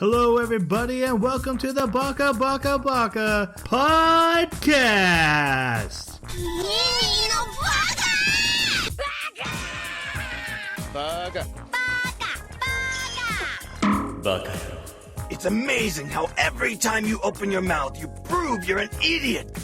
Hello, everybody, and welcome to the Baka podcast. Baka. It's amazing how every time you open your mouth, you prove you're an idiot.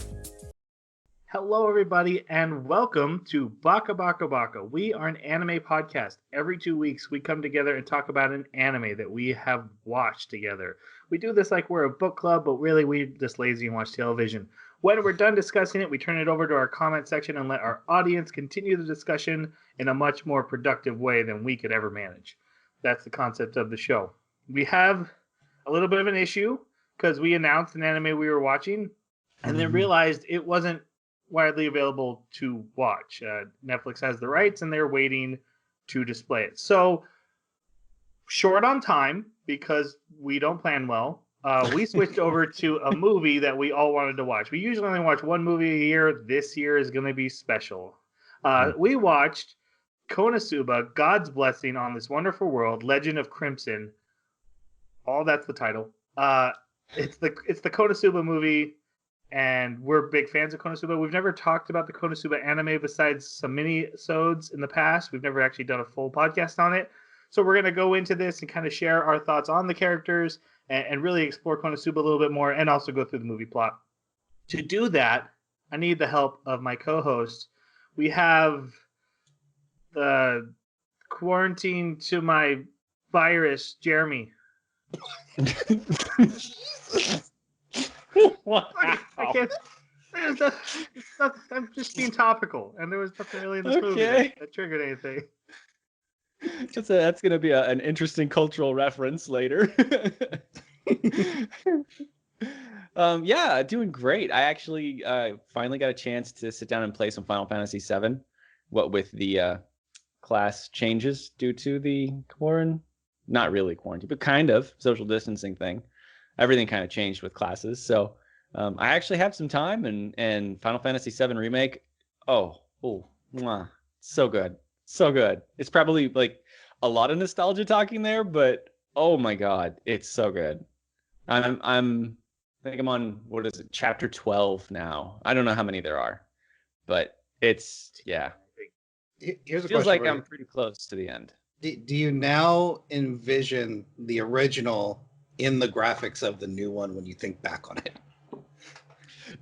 Hello, everybody, and welcome to Baka. We are an anime podcast. Every 2 weeks, we come together and talk about an anime that we have watched together. We do this like we're a book club, but really we're just lazy and watch television. When we're done discussing it, we turn it over to our comment section and let our audience continue the discussion in a much more productive way than we could ever manage. That's the concept of the show. We have a little bit of an issue because we announced an anime we were watching and then realized it wasn't widely available to watch. Netflix has the rights and they're waiting to display it. So, short on time because we don't plan well, we switched over to a movie that we all wanted to watch. We usually only watch one movie a year. This year is going to be special. We watched Konosuba, God's Blessing on This Wonderful World, Legend of Crimson. All that's the title. It's the Konosuba movie. And we're big fans of Konosuba. We've never talked about the Konosuba anime besides some mini-sodes in the past. We've never actually done a full podcast on it. So we're going to go into this and kind of share our thoughts on the characters and really explore Konosuba a little bit more and also go through the movie plot. To do that, I need the help of my co-host. We have the quarantine to my virus, Jeremy. Wow. I can't. I'm just being topical, and there was nothing really in this movie that triggered anything. That's going to be an interesting cultural reference later. Yeah, doing great. I actually finally got a chance to sit down and play some Final Fantasy VII. What with the class changes due to the not really quarantine, but kind of social distancing thing. Everything kind of changed with classes. So I actually have some time and Final Fantasy VII Remake. Mwah, so good. So good. It's probably like a lot of nostalgia talking there, but oh my God, it's so good. I think I'm on, what is it, chapter 12 now. I don't know how many there are, but it's, yeah. Here's a Feels question. like I'm pretty close to the end. Do you now envision the original in the graphics of the new one when you think back on it?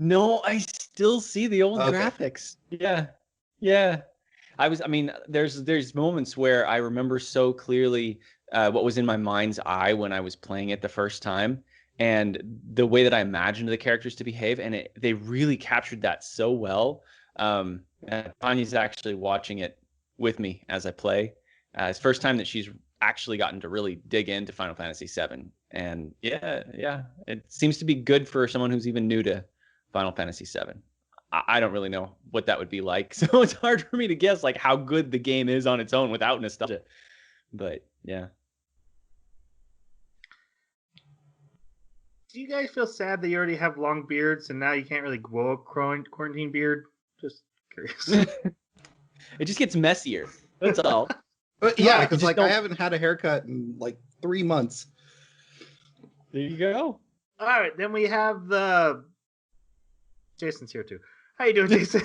No, I still see the old graphics. Yeah. There's moments where I remember so clearly what was in my mind's eye when I was playing it the first time and the way that I imagined the characters to behave, and they really captured that so well. Tanya's actually watching it with me as I play. It's the first time that she's actually gotten to really dig into Final Fantasy VII. And yeah, it seems to be good for someone who's even new to Final Fantasy VII. I don't really know what that would be like, so it's hard for me to guess like how good the game is on its own without nostalgia. But yeah. Do you guys feel sad that you already have long beards and now you can't really grow a quarantine beard? Just curious. It just gets messier. That's all. But yeah, because I haven't had a haircut in like 3 months. There you go. All right, then we have Jason's here too. How you doing, Jason?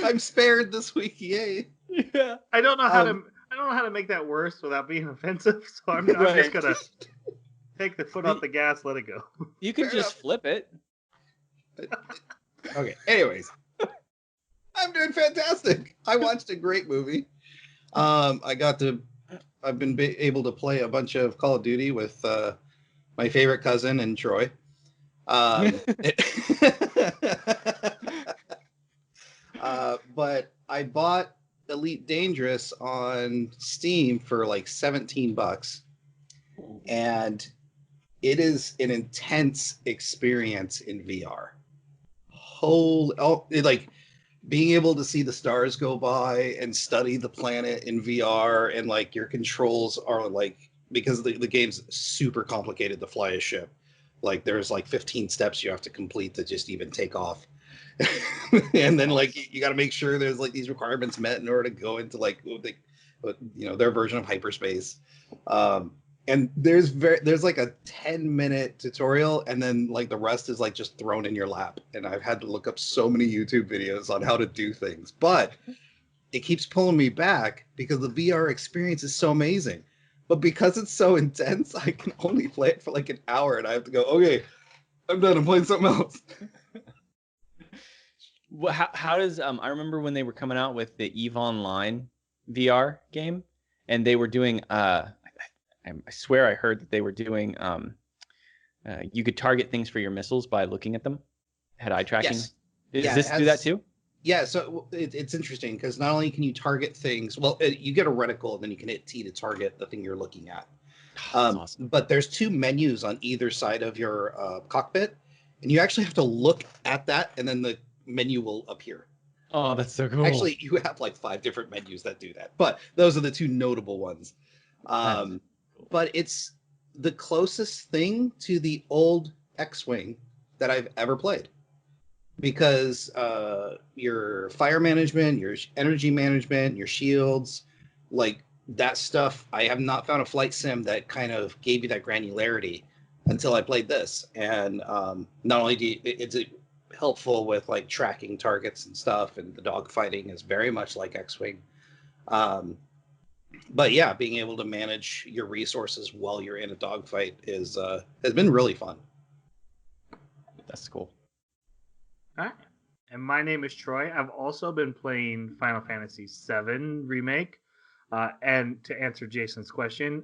I'm spared this week, yay! Yeah. I don't know how to make that worse without being offensive, so I'm just gonna take the foot off the gas, let it go. You can just flip it. Okay. Anyways, I'm doing fantastic. I watched a great movie. I've been able to play a bunch of Call of Duty with my favorite cousin and Troy. But I bought Elite Dangerous on Steam for like $17, and it is an intense experience in VR. Like being able to see the stars go by and study the planet in VR, and like your controls are like, because the game's super complicated to fly a ship. Like there's like 15 steps you have to complete to just even take off. And then like you got to make sure there's like these requirements met in order to go into like their version of hyperspace. And there's like a 10-minute tutorial, and then like the rest is like just thrown in your lap. And I've had to look up so many YouTube videos on how to do things, but it keeps pulling me back because the VR experience is so amazing. But because it's so intense, I can only play it for like an hour, and I have to go, okay, I'm done. I'm playing something else. Well, how does I remember when they were coming out with the EVE Online VR game, and they were doing I swear I heard that they were doing you could target things for your missiles by looking at them. Had eye tracking. Yes. Does Yeah, this do that too? Yeah, so it's interesting because not only can you target things, well, you get a reticle and then you can hit T to target the thing you're looking at. That's awesome. But there's two menus on either side of your cockpit, and you actually have to look at that, and then the menu will appear. Oh, that's so cool. Actually, you have like 5 different menus that do that, but those are the two notable ones. Cool. But it's the closest thing to the old X-Wing that I've ever played. Because your fire management, your energy management, your shields, like that stuff, I have not found a flight sim that kind of gave you that granularity until I played this. And not only it's helpful with like tracking targets and stuff, and the dogfighting is very much like X-Wing. But yeah, being able to manage your resources while you're in a dogfight has been really fun. That's cool. All right. And my name is Troy. I've also been playing Final Fantasy VII Remake. And to answer Jason's question,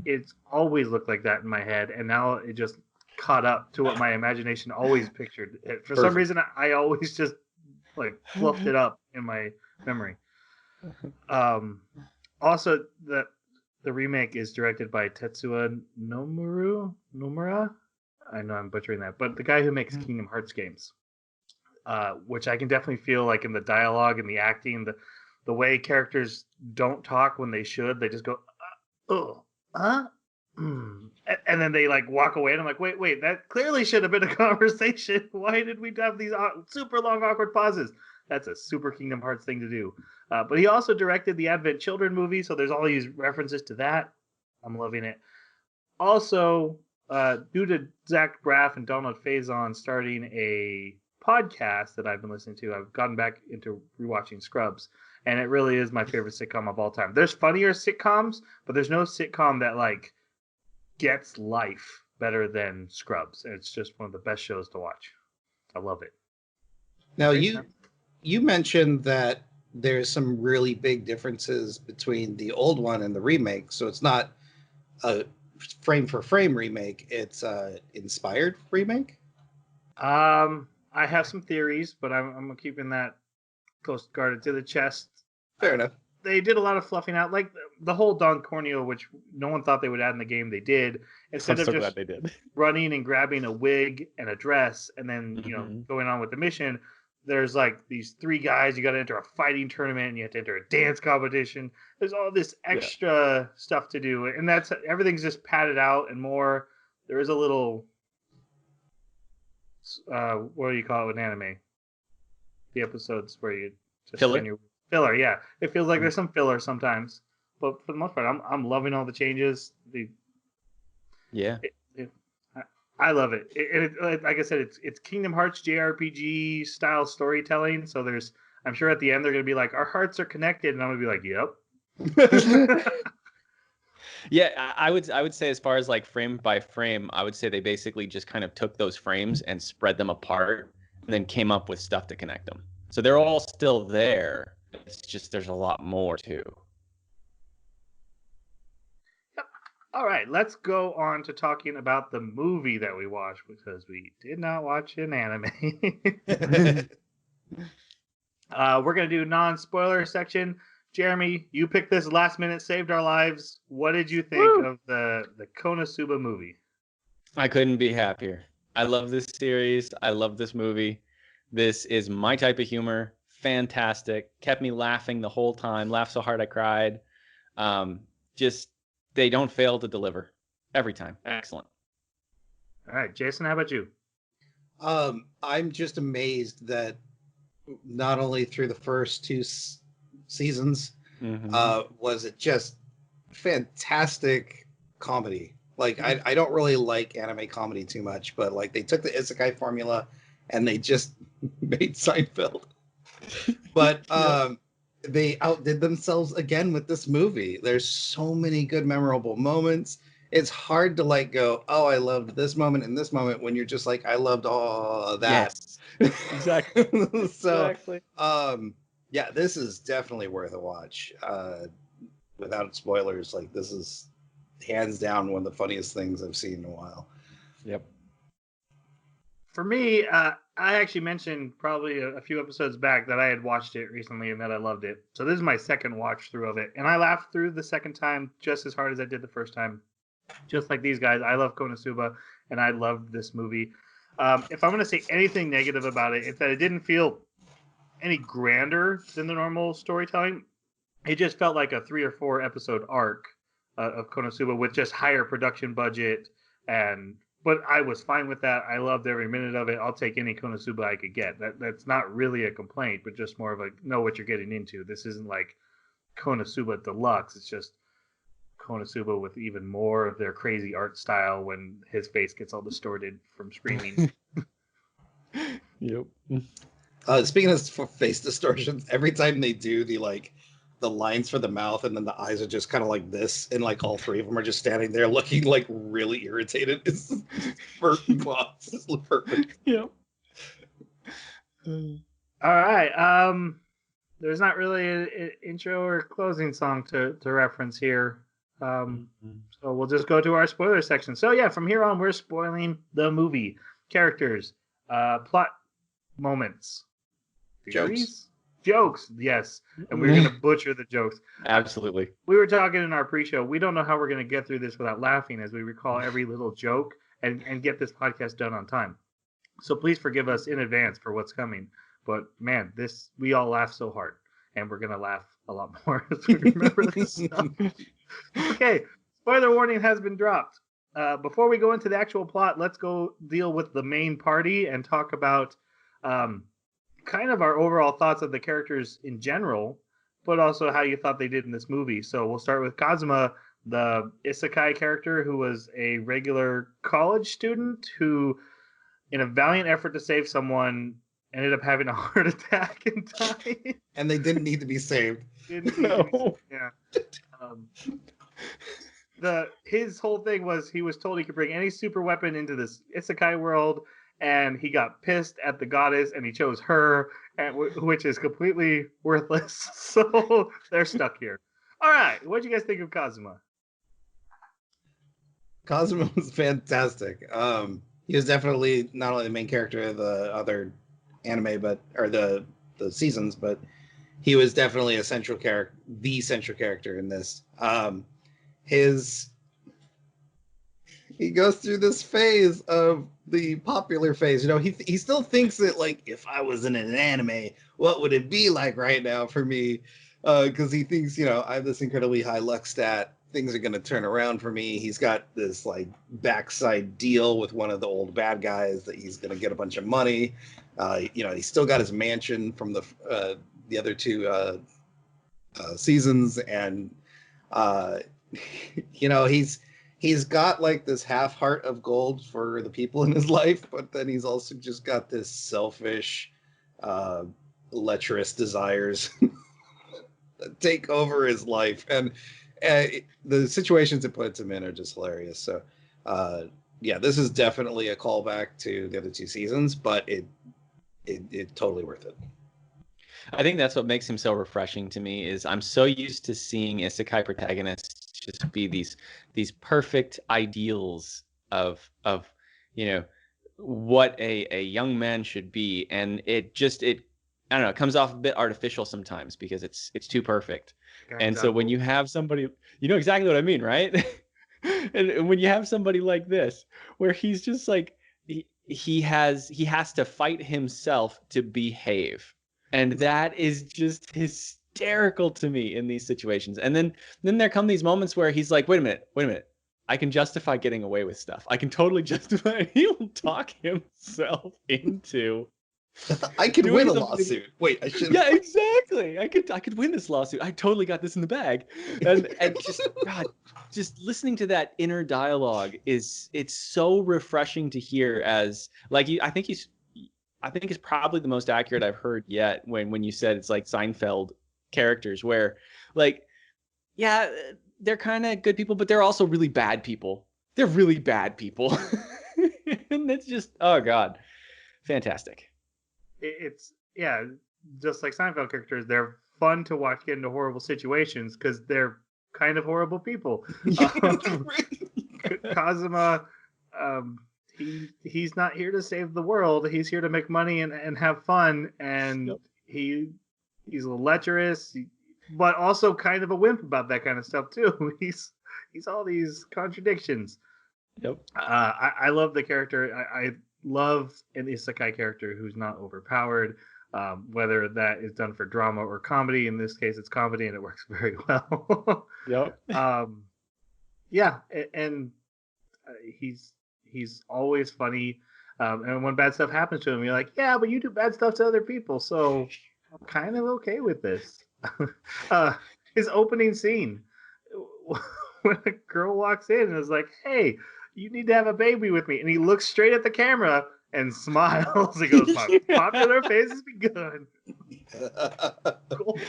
it's always looked like that in my head, and now it just caught up to what my imagination always pictured. For some reason, I always just like fluffed it up in my memory. Also, the remake is directed by Tetsuya Nomura. I know I'm butchering that, but the guy who makes Kingdom Hearts games. Which I can definitely feel like in the dialogue and the acting, the way characters don't talk when they should. They just go, and then they like walk away. And I'm like, wait, that clearly should have been a conversation. Why did we have these super long, awkward pauses? That's a super Kingdom Hearts thing to do. But he also directed the Advent Children movie, so there's all these references to that. I'm loving it. Also, due to Zach Braff and Donald Faison starting a podcast that I've been listening to, I've gotten back into rewatching Scrubs, and it really is my favorite sitcom of all time. There's funnier sitcoms, but there's no sitcom that like gets life better than Scrubs. And it's just one of the best shows to watch. I love it. Now you mentioned that there's some really big differences between the old one and the remake, so it's not a frame for frame remake, it's a inspired remake. I have some theories, but I'm keeping that close guarded to the chest. Fair enough. They did a lot of fluffing out, like the whole Don Corneo, which no one thought they would add in the game. They did. Instead of just they did. running and grabbing a wig and a dress, and then going on with the mission. There's like these 3 guys. You got to enter a fighting tournament, and you have to enter a dance competition. There's all this extra stuff to do, and that's everything's just padded out and more. There is a little. What do you call it in anime? The episodes where you just filler. Yeah, it feels like there's some filler sometimes, but for the most part, I'm loving all the changes. I love it. Like I said, it's Kingdom Hearts JRPG style storytelling. So I'm sure at the end they're gonna be like, our hearts are connected, and I'm gonna be like, yep. Yeah, I would say as far as like frame by frame, I would say they basically just kind of took those frames and spread them apart and then came up with stuff to connect them. So they're all still there. It's just there's a lot more too. Yep. All right, let's go on to talking about the movie that we watched because we did not watch an anime. We're gonna do non-spoiler section. Jeremy, you picked this last minute, saved our lives. What did you think of the Konosuba movie? I couldn't be happier. I love this series. I love this movie. This is my type of humor. Fantastic. Kept me laughing the whole time. Laughed so hard I cried. Just they don't fail to deliver every time. Excellent. All right, Jason, how about you? I'm just amazed that not only through the first 2 seasons was it just fantastic comedy. Like I don't really like anime comedy too much, but like they took the isekai formula and they just made Seinfeld. But they outdid themselves again with this movie. There's so many good memorable moments. It's hard to like go, oh, I loved this moment and this moment when you're just like, I loved all of that. Yes, exactly. So, Exactly. yeah, this is definitely worth a watch. Without spoilers, like this is hands down one of the funniest things I've seen in a while. Yep. For me, I actually mentioned probably a few episodes back that I had watched it recently and that I loved it. So this is my second watch through of it, and I laughed through the second time just as hard as I did the first time. Just like these guys, I love Konosuba, and I loved this movie. If I'm going to say anything negative about it, it's that it didn't feel any grander than the normal storytelling. It just felt like a 3 or 4 episode arc of Konosuba with just higher production budget, but I was fine with that. I loved every minute of it. I'll take any Konosuba I could get. That's not really a complaint, but just more of a know what you're getting into. This isn't like Konosuba Deluxe. It's just Konosuba with even more of their crazy art style when his face gets all distorted from screaming. Yep. Speaking of face distortions, every time they do the lines for the mouth and then the eyes are just kind of like this, and like all three of them are just standing there looking like really irritated. It's perfect. It's perfect. Yep. All right. There's not really an intro or closing song to reference here. So we'll just go to our spoiler section. So yeah, from here on, we're spoiling the movie, characters, plot, moments, theories, jokes. Yes, and we're gonna butcher the jokes. Absolutely. We were talking in our pre-show. We don't know how we're gonna get through this without laughing as we recall every little joke and get this podcast done on time. So please forgive us in advance for what's coming. But man, we all laugh so hard, and we're gonna laugh a lot more as we remember this stuff. Okay, spoiler warning has been dropped. Before we go into the actual plot, let's go deal with the main party and talk about kind of our overall thoughts of the characters in general, but also how you thought they did in this movie. So we'll start with Kazuma, the isekai character who was a regular college student who, in a valiant effort to save someone, ended up having a heart attack and dying. And they didn't need to be saved. No. Yeah. His whole thing was he was told he could bring any super weapon into this isekai world, and he got pissed at the goddess and he chose her, which is completely worthless. So they're stuck here. All right, what do you guys think of Kazuma? Kazuma was fantastic. He was definitely not only the main character of the other anime, or the seasons, but he was definitely the central character in this. He goes through this phase of the popular phase. You know, he still thinks that, like, if I was in an anime, what would it be like right now for me? Because he thinks, you know, I have this incredibly high luck stat. Things are going to turn around for me. He's got this like backside deal with one of the old bad guys that he's going to get a bunch of money. You know, he's still got his mansion from the other two seasons, and you know, he's got like this half heart of gold for the people in his life, but then he's also just got this selfish, lecherous desires that take over his life, and the situations it puts him in are just hilarious. So yeah, this is definitely a callback to the other two seasons, but it totally worth it. I think that's what makes him so refreshing to me. Is I'm so used to seeing isekai protagonists just be these perfect ideals of you know what a young man should be, and it I don't know, it comes off a bit artificial sometimes because it's too perfect. And so when you have somebody, you know exactly what I mean, right? And when you have somebody like this, where he's just like he has to fight himself to behave. And that is just hysterical to me in these situations. And then there come these moments where he's like, wait a minute. I can justify getting away with stuff. I can totally justify it. He will talk himself into I could win a Doing something- lawsuit. Wait, I should. Yeah, exactly. I could win this lawsuit. I totally got this in the bag. And just God, just listening to that inner dialogue it's so refreshing to hear. As like I think it's probably the most accurate I've heard yet when you said it's like Seinfeld characters where like yeah, they're kind of good people, but they're also really bad people. They're really bad people. And it's just, oh God, fantastic. It's yeah, just like Seinfeld characters. They're fun to watch get into horrible situations because they're kind of horrible people. Kazuma, he's not here to save the world. He's here to make money and have fun. And Yep. he's a little lecherous, but also kind of a wimp about that kind of stuff too. He's all these contradictions. Yep. I love the character. I love an isekai character who's not overpowered, whether that is done for drama or comedy. In this case, it's comedy, and it works very well. Yep. Yeah, and he's always funny. And when bad stuff happens to him, you're like, yeah, but you do bad stuff to other people, so I'm kind of okay with this. His opening scene, when a girl walks in and is like, hey, you need to have a baby with me. And he looks straight at the camera and smiles. He goes, my popular face has begun. Gold.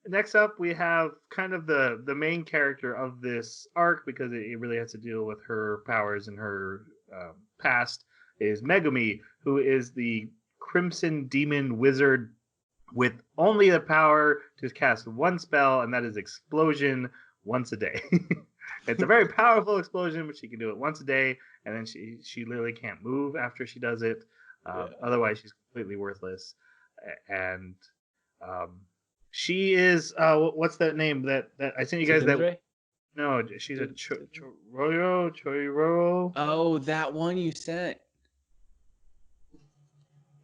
Next up, we have kind of the main character of this arc, because it really has to deal with her powers and her past, is Megumi, who is the Crimson Demon Wizard with only the power to cast one spell, and that is Explosion once a day. It's a very powerful explosion, but she can do it once a day, and then she literally can't move after she does it. Otherwise, she's completely worthless. And she is what's that name that I sent you guys? Tsundere? No, she's a Choiroro. Oh, that one you sent.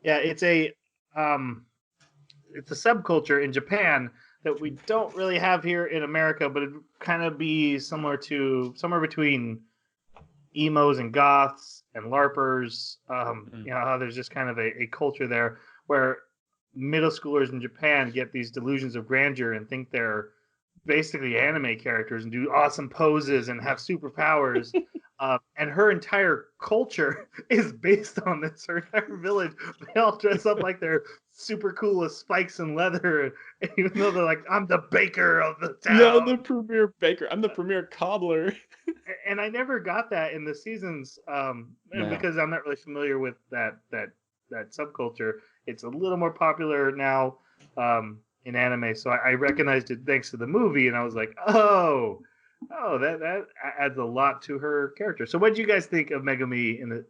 Yeah, it's a subculture in Japan that we don't really have here in America, but it kind of be somewhere between emos and goths and LARPers. You know how there's just kind of a culture there where middle schoolers in Japan get these delusions of grandeur and think they're basically anime characters and do awesome poses and have superpowers. And her entire culture is based on this. Her entire village, they all dress up like they're super cool with spikes and leather. And even though they're like, I'm the baker of the town. Yeah, I'm the premier baker. I'm the premier cobbler. And I never got that in the seasons, because I'm not really familiar with that subculture. It's a little more popular now in anime, so I recognized it thanks to the movie, and I was like, oh, that adds a lot to her character. So, what did you guys think of Megumi in the?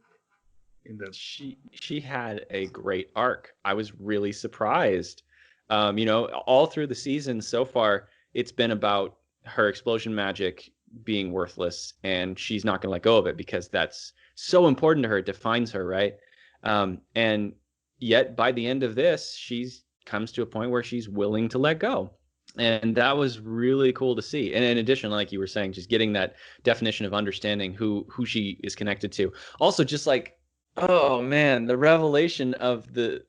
She had a great arc. I was really surprised. All through the season so far, it's been about her explosion magic being worthless, and she's not going to let go of it because that's so important to her. It defines her, right? And yet, by the end of this, she's comes to a point where she's willing to let go. And that was really cool to see. And in addition, like you were saying, just getting that definition of understanding who she is connected to. Also, just like, oh man, the revelation of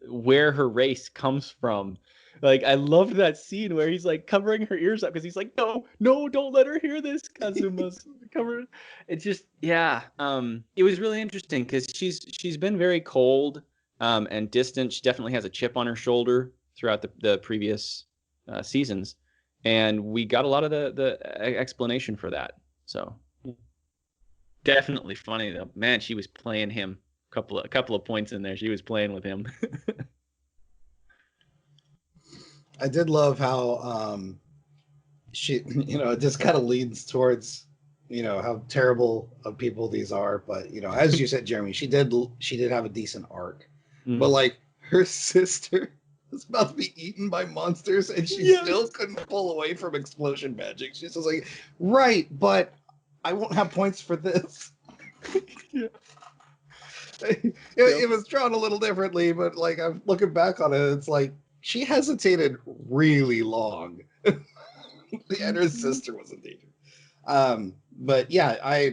where her race comes from. Like, I loved that scene where he's like covering her ears up because he's like, no, don't let her hear this. Kazuma's covered. It's just, yeah. It was really interesting because she's been very cold and distant. She definitely has a chip on her shoulder throughout the previous seasons, and we got a lot of the explanation for that. So definitely funny though. Man, she was playing him a couple of points in there. She was playing with him. I did love how she, it just kind of leads towards, how terrible of people these are. But as you said, Jeremy, she did have a decent arc, but like her sister was about to be eaten by monsters, and she still couldn't pull away from explosion magic. She's just like, right, but I won't have points for this. Yeah. It was drawn a little differently, but like I'm looking back on it, it's like she hesitated really long. And her sister was in danger. But yeah,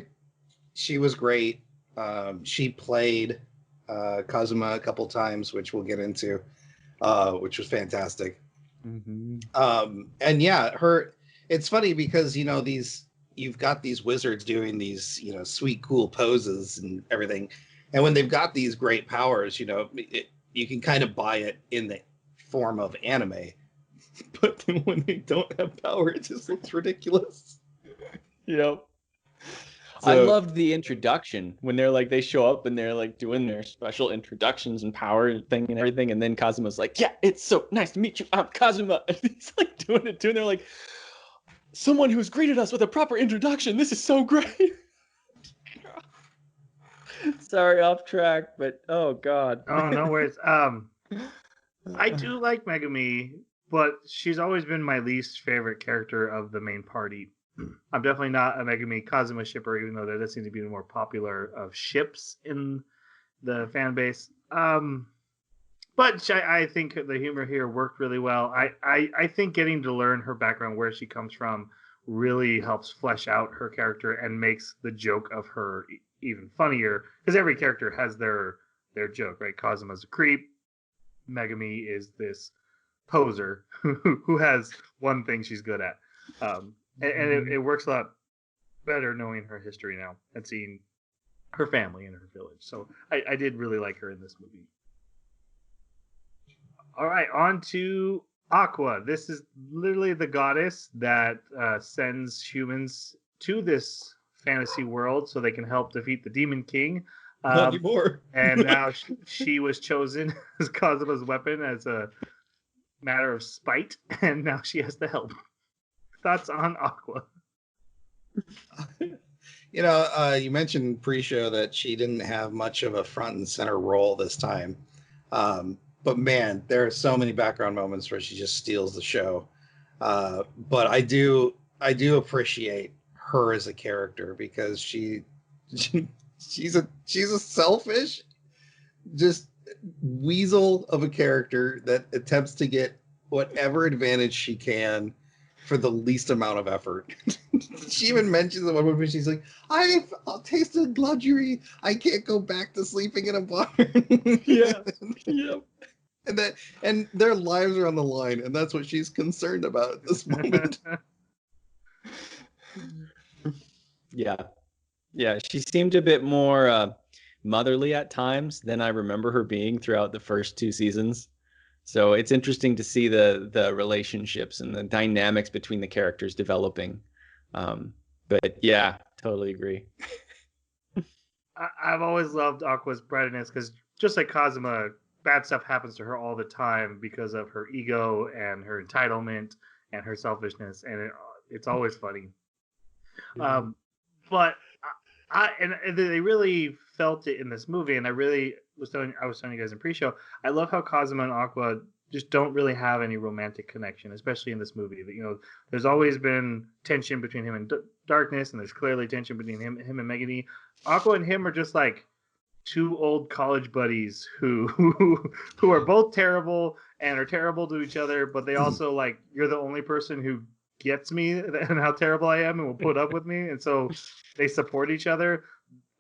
she was great. She played Kazuma a couple times, which we'll get into, which was fantastic. And yeah, it's funny because you've got these wizards doing these sweet cool poses and everything, and when they've got these great powers, you can kind of buy it in the form of anime, but then when they don't have power, it just looks ridiculous. Yep. I loved the introduction when they show up and they're like doing their special introductions and power thing and everything, and then Kazuma's like, "Yeah, it's so nice to meet you. I'm Kazuma." And he's like doing it too, and they're like, "Someone who's greeted us with a proper introduction. This is so great." Sorry, off track, but oh god. Oh, no worries. I do like Megumi, but she's always been my least favorite character of the main party. I'm definitely not a Megumi Kazuma shipper, even though there does seem to be the more popular of ships in the fan base. But I think the humor here worked really well. I think getting to learn her background, where she comes from, really helps flesh out her character and makes the joke of her even funnier. Because every character has their joke, right? Kazuma's a creep. Megumi is this poser who has one thing she's good at. And it works a lot better knowing her history now and seeing her family and her village. So I did really like her in this movie. All right, on to Aqua. This is literally the goddess that sends humans to this fantasy world so they can help defeat the Demon King. Not anymore. And now she was chosen as Kazuma's weapon as a matter of spite, and now she has to help. Thoughts on Aqua? You mentioned pre-show that she didn't have much of a front and center role this time. But man, there are so many background moments where she just steals the show. But I do appreciate her as a character because she's a selfish, just weasel of a character that attempts to get whatever advantage she can for the least amount of effort. She even mentions at one point, she's like, I've tasted luxury. I can't go back to sleeping in a barn. Yeah. Yep. And their lives are on the line, and that's what she's concerned about at this moment. Yeah, she seemed a bit more motherly at times than I remember her being throughout the first two seasons. So it's interesting to see the relationships and the dynamics between the characters developing. But yeah, totally agree. I've always loved Aqua's brightness because just like Kazuma, bad stuff happens to her all the time because of her ego and her entitlement and her selfishness, and it's always funny. But and they really felt it in this movie, and I was telling you guys in pre-show, I love how Kazuma and Aqua just don't really have any romantic connection, especially in this movie. That there's always been tension between him and Darkness, and there's clearly tension between him and Megumi. Aqua and him are just like two old college buddies who are both terrible and are terrible to each other, but they also like, you're the only person who gets me and how terrible I am and will put up with me, and so they support each other.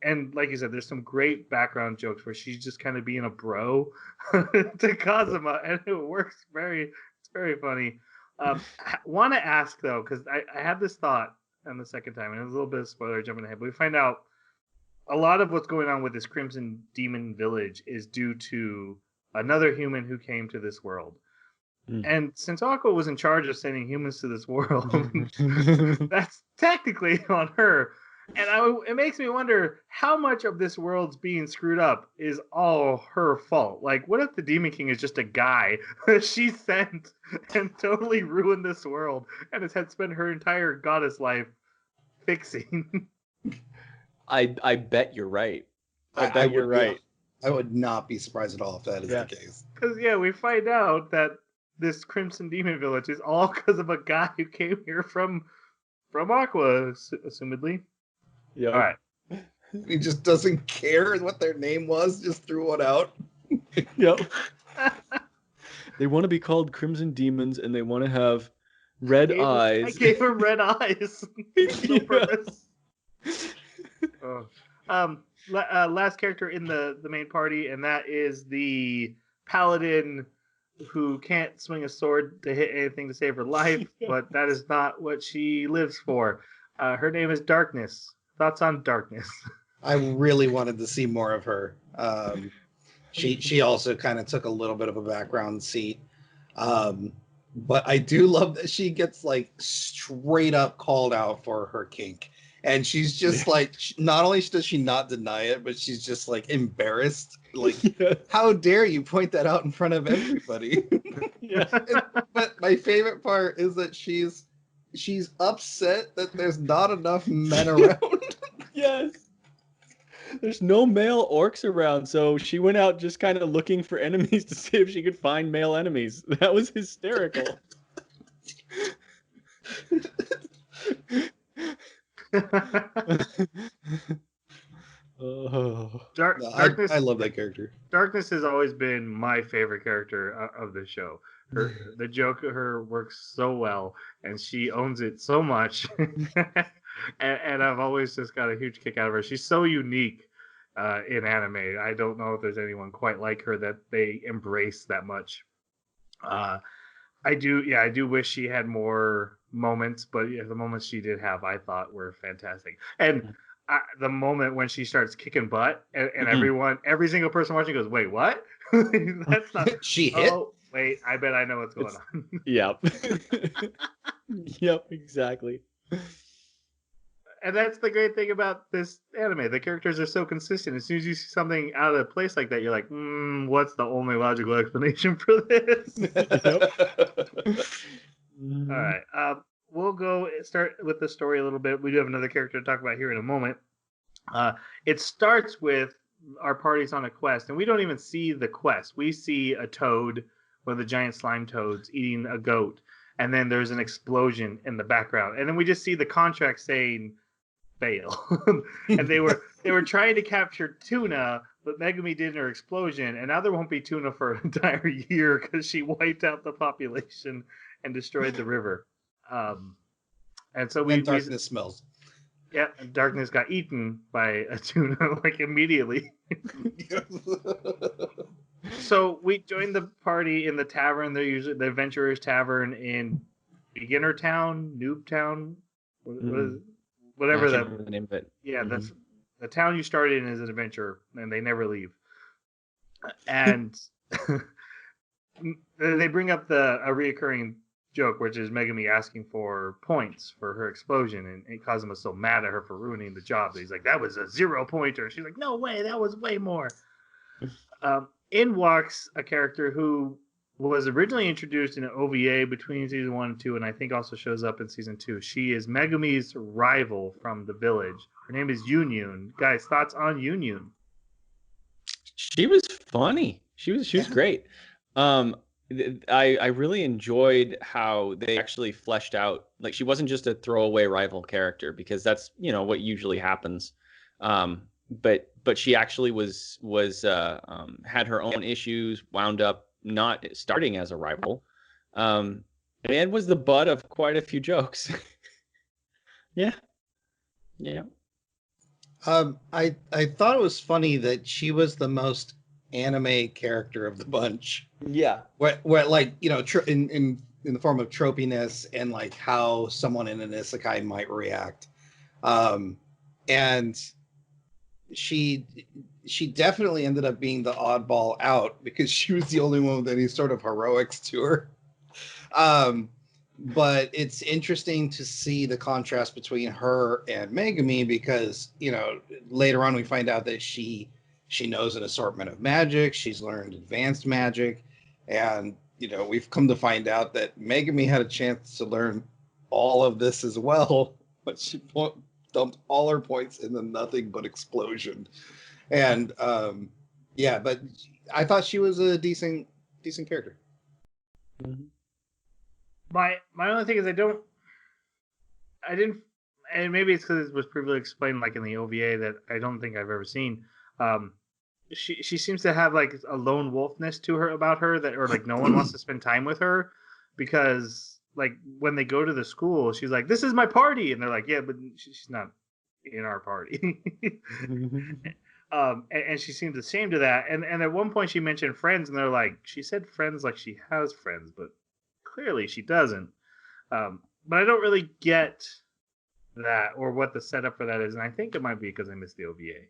And like you said, there's some great background jokes where she's just kind of being a bro to Kazuma, and it works it's very funny. Want to ask though, because I had this thought on the second time, and it was a little bit of spoiler jumping ahead, but we find out a lot of what's going on with this Crimson Demon Village is due to another human who came to this world. And since Aqua was in charge of sending humans to this world, that's technically on her. And it makes me wonder how much of this world's being screwed up is all her fault. Like, what if the Demon King is just a guy that she sent and totally ruined this world and has had spent her entire goddess life fixing? I bet you're right. You're right. I would not be surprised at all if that is the case. Because we find out that this Crimson Demon Village is all because of a guy who came here from Aqua, assumedly. Yeah. All right. He just doesn't care what their name was. Just threw one out. Yep. They want to be called Crimson Demons, and they want to have red eyes. I gave him red eyes. No purpose. last character in the main party, and that is the paladin who can't swing a sword to hit anything to save her life, but that is not what she lives for. Her name is Darkness. Thoughts on Darkness? I really wanted to see more of her. She also kind of took a little bit of a background seat. But I do love that she gets like straight up called out for her kink. And she's just like, not only does she not deny it, but she's just like embarrassed. Like, how dare you point that out in front of everybody? Yeah. But my favorite part is that she's upset that there's not enough men around. Yes. There's no male orcs around, so she went out just kind of looking for enemies to see if she could find male enemies. That was hysterical. Oh. Darkness. I love that character. Darkness has always been my favorite character of the show. The joke of her works so well, and she owns it so much. and I've always just got a huge kick out of her. She's so unique in anime. I don't know if there's anyone quite like her that they embrace that much. I do wish she had more moments, but the moments she did have, I thought were fantastic. And the moment when she starts kicking butt, and every single person watching goes, "Wait, what? That's not." She hit. Oh, wait, I bet I know what's going on. Yep. Yep, exactly. And that's the great thing about this anime. The characters are so consistent. As soon as you see something out of place like that, you're like, what's the only logical explanation for this? All right. We'll go start with the story a little bit. We do have another character to talk about here in a moment. It starts with our party's on a quest, and we don't even see the quest. We see a toad, one of the giant slime toads, eating a goat, and then there's an explosion in the background, and then we just see the contract saying fail. And they were trying to capture tuna, but Megumi did her explosion, and now there won't be tuna for an entire year because she wiped out the population and destroyed the river. And so Darkness smells. Yeah, and Darkness got eaten by a tuna like immediately. So we joined the party in the tavern. They're usually the Adventurers Tavern in Beginner Town, Noob Town, whatever the name of it. Yeah, that's the town you started in is an adventure, and they never leave. And they bring up a reoccurring joke, which is Megumi asking for points for her explosion, and Kazuma is so mad at her for ruining the job. He's like, "That was a 0-pointer." She's like, "No way, that was way more." In walks a character who was originally introduced in an OVA between season 1 and 2, and I think also shows up in season 2. She is Megumi's rival from the village. Her name is Yunyun. Guys, thoughts on Yunyun? She was funny. She was great. I really enjoyed how they actually fleshed out, like, she wasn't just a throwaway rival character, because that's what usually happens. But she actually was had her own issues, wound up not starting as a rival, and was the butt of quite a few jokes. Yeah. I thought it was funny that she was the most anime character of the bunch. Yeah. Where like in the form of tropiness and like how someone in an isekai might react, and she definitely ended up being the oddball out because she was the only one with any sort of heroics to her. But it's interesting to see the contrast between her and Megumi because, later on we find out that she knows an assortment of magic. She's learned advanced magic. And, we've come to find out that Megumi had a chance to learn all of this as well, but she dumped all her points into nothing but explosion. And, but I thought she was a decent character. Mm-hmm. My only thing is I didn't, and maybe it's because it was previously explained like in the OVA that I don't think I've ever seen. She seems to have like a lone wolfness to her about her or like no one wants to spend time with her because like when they go to the school, she's like, "This is my party," and they're like, "Yeah, but she's not in our party." And she seems ashamed of that. And at one point she mentioned friends, and they're like, she said friends like she has friends, but clearly she doesn't. But I don't really get that or what the setup for that is, and I think it might be because I missed the OVA.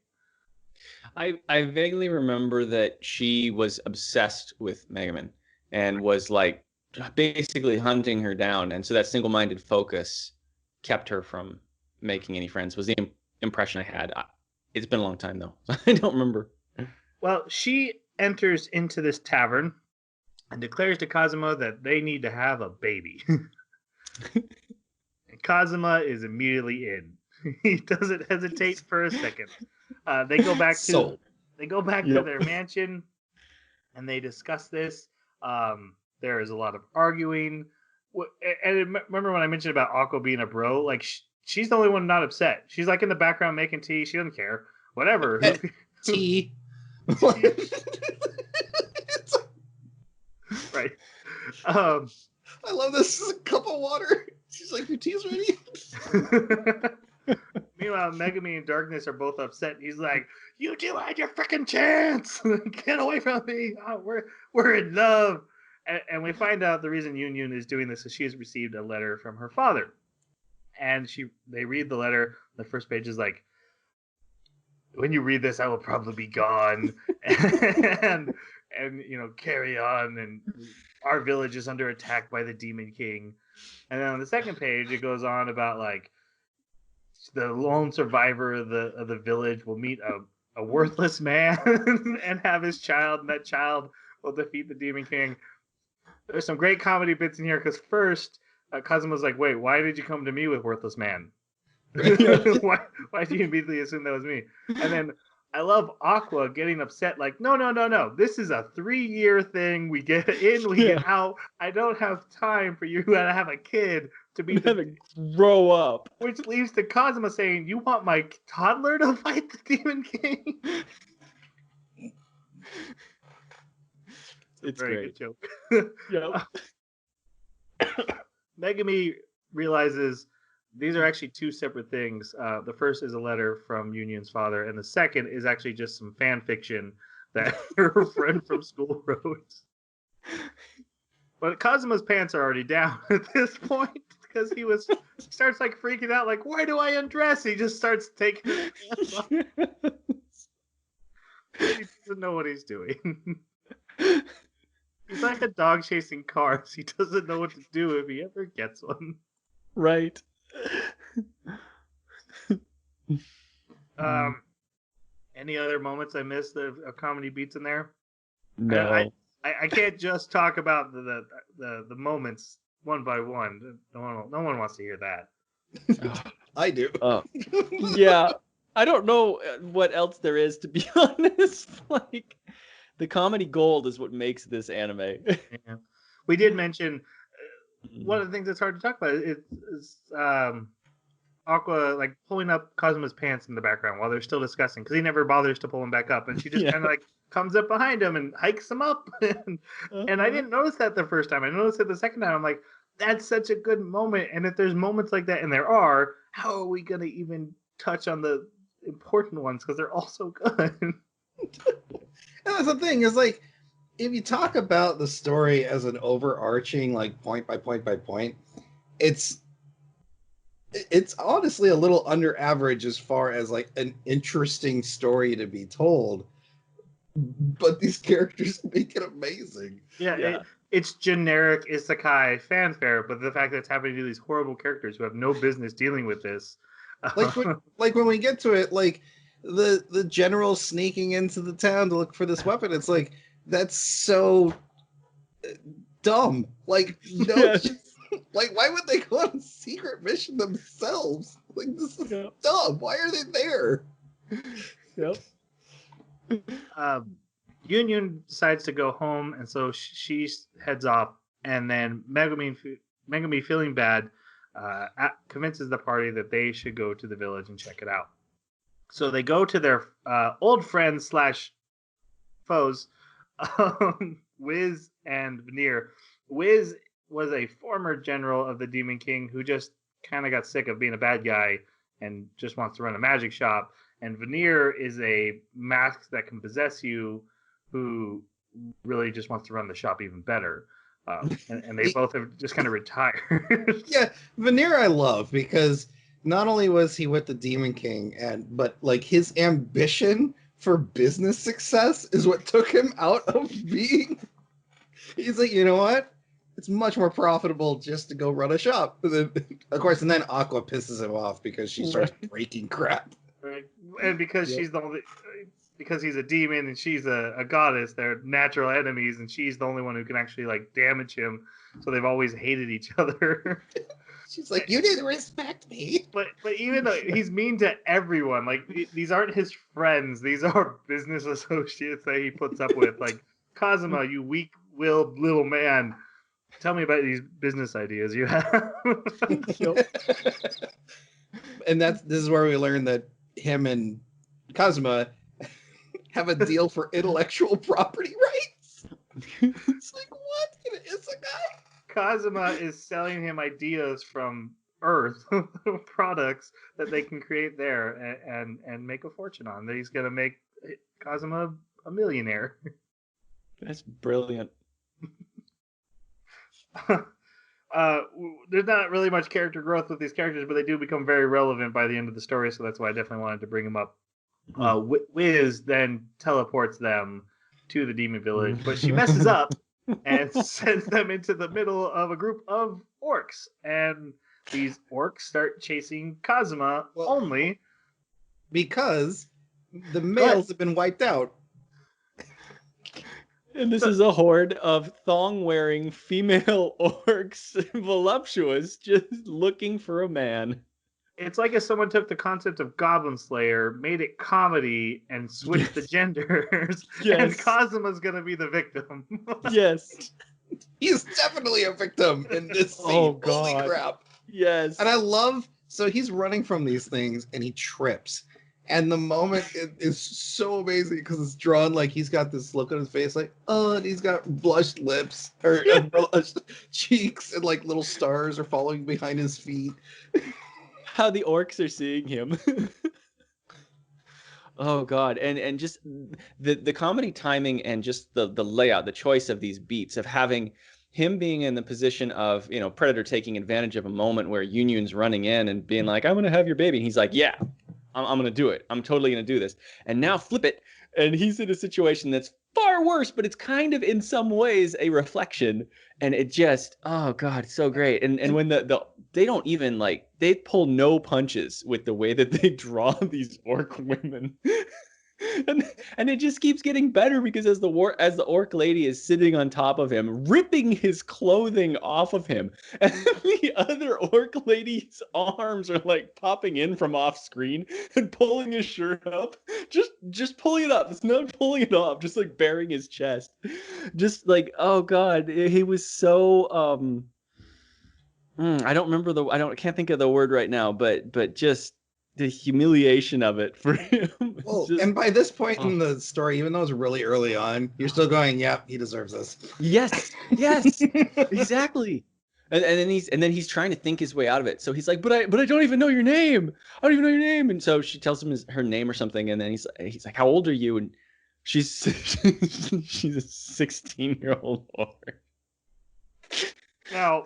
I vaguely remember that she was obsessed with Megaman and was like basically hunting her down, and so that single-minded focus kept her from making any friends. Was the impression I had. It's been a long time though, so I don't remember. Well, she enters into this tavern and declares to Kazuma that they need to have a baby. And Kazuma is immediately in. He doesn't hesitate for a second. They go back to their mansion, and they discuss this. There is a lot of arguing. And remember when I mentioned about Akko being a bro? Like she's the only one not upset. She's like in the background making tea. She doesn't care. Whatever. Tea. Right. I love this. Is a cup of water. She's like, your tea's ready. Meanwhile, Megami and Darkness are both upset. He's like, "You two had your freaking chance. Get away from me. Oh, we're in love." And we find out the reason Yun is doing this is she has received a letter from her father, and they read the letter. The first page is like, "When you read this, I will probably be gone," and carry on. And our village is under attack by the Demon King. And then on the second page, it goes on about like the lone survivor of the village will meet a worthless man and have his child, and that child will defeat the Demon King. There's some great comedy bits in here because first, Kazuma's like, "Wait, why did you come to me with worthless man? why do you immediately assume that was me?" And then I love Aqua getting upset, like, no. This is a 3-year thing. We get in, we get out. I don't have time for you to have a kid to be grow up. Which leads to Kazuma saying, "You want my toddler to fight the Demon King?" It's very great. good joke. Megami realizes these are actually two separate things. The first is a letter from Union's father, and the second is actually just some fan fiction that her friend from school wrote. But Kazuma's pants are already down at this point because he starts like freaking out, like, "Why do I undress?" He just starts taking his pants off. He doesn't know what he's doing. He's like a dog chasing cars. He doesn't know what to do if he ever gets one. Right. Any other moments I missed of comedy beats in there? No. I can't just talk about the moments one by one. No one wants to hear that. I do. Yeah. I don't know what else there is, to be honest. Like, the comedy gold is what makes this anime. Yeah. We did mention one of the things that's hard to talk about is Aqua like pulling up Kazuma's pants in the background while they're still discussing, because he never bothers to pull them back up, and she just kind of like comes up behind him and hikes him up. And I didn't notice that the first time. I noticed it the second time. I'm like, that's such a good moment. And if there's moments like that, and there are, how are we gonna even touch on the important ones, because they're all so good? And that's the thing, is like, if you talk about the story as an overarching, like, point by point by point, it's honestly a little under average as far as like an interesting story to be told, but these characters make it amazing. It's generic isekai fanfare, but the fact that it's happening to these horrible characters who have no business dealing with this, like when we get to it, like the general sneaking into the town to look for this weapon, it's like, that's so dumb. Like, no. Like, why would they go on a secret mission themselves? Like, this is dumb. Why are they there? Union decides to go home, and so she heads off, and then Megami feeling bad, convinces the party that they should go to the village and check it out. So they go to their old friends / foes, Wiz and Veneer. Wiz was a former general of the Demon King who just kind of got sick of being a bad guy and just wants to run a magic shop. and Veneer is a mask that can possess you, who really just wants to run the shop even better. And they both have just kind of retired. Yeah, Veneer I love because not only was he with the Demon King, but like his ambition for business success is what took him out of being. He's like, you know what? It's much more profitable just to go run a shop. Of course, and then Aqua pisses him off because she starts breaking crap. Right? And because Yep. she's the only, because he's a demon and she's a goddess, they're natural enemies, and she's the only one who can actually like damage him. So they've always hated each other. She's like, you didn't respect me. But even though he's mean to everyone, like these aren't his friends, these are business associates that he puts up with. Like, Kazuma, you weak-willed little man, tell me about these business ideas you have. And this is where we learn that him and Kazuma have a deal for intellectual property rights. It's like, what? It's a guy. Kazuma is selling him ideas from Earth, products that they can create there and make a fortune on. That he's gonna make Kazuma a millionaire. That's brilliant. There's not really much character growth with these characters, but they do become very relevant by the end of the story, so that's why I definitely wanted to bring them up. Wiz then teleports them to the demon village, but she messes up and sends them into the middle of a group of orcs, and these orcs start chasing Kazuma only because the males have been wiped out. And this is a horde of thong-wearing female orcs, voluptuous, just looking for a man. It's like if someone took the concept of Goblin Slayer, made it comedy, and switched the genders, and Kazuma's gonna be the victim. Yes. He's definitely a victim in this scene. Oh, God. Holy crap. Yes. And I love, so he's running from these things and he trips. And the moment is so amazing because it's drawn like he's got this look on his face like, oh, and he's got blushed lips or blushed cheeks, and like little stars are following behind his feet. How the orcs are seeing him. Oh God. And just the comedy timing and just the layout, the choice of these beats, of having him being in the position of, you know, Predator taking advantage of a moment where Union's running in and being like, I'm gonna have your baby. And he's like, yeah, I'm gonna do it. I'm totally gonna do this. And now flip it, and he's in a situation that's far worse, but it's kind of in some ways a reflection. And it just, oh God, so great. And when they don't even like, they pull no punches with the way that they draw these orc women. And it just keeps getting better because as the orc lady is sitting on top of him, ripping his clothing off of him, and the other orc lady's arms are like popping in from off screen and pulling his shirt up, just pulling it up. It's not pulling it off, just like baring his chest. Just like, oh God, he was so I don't remember I can't think of the word right now, but just the humiliation of it for him. Well, Just, and by this point in the story, even though it's really early on, you're still going, yeah, he deserves this. yes, exactly. And then he's trying to think his way out of it. So he's like, but I don't even know your name. I don't even know your name. And so she tells him her name or something. And then he's like, how old are you? And she's she's a 16-year-old orc. Now,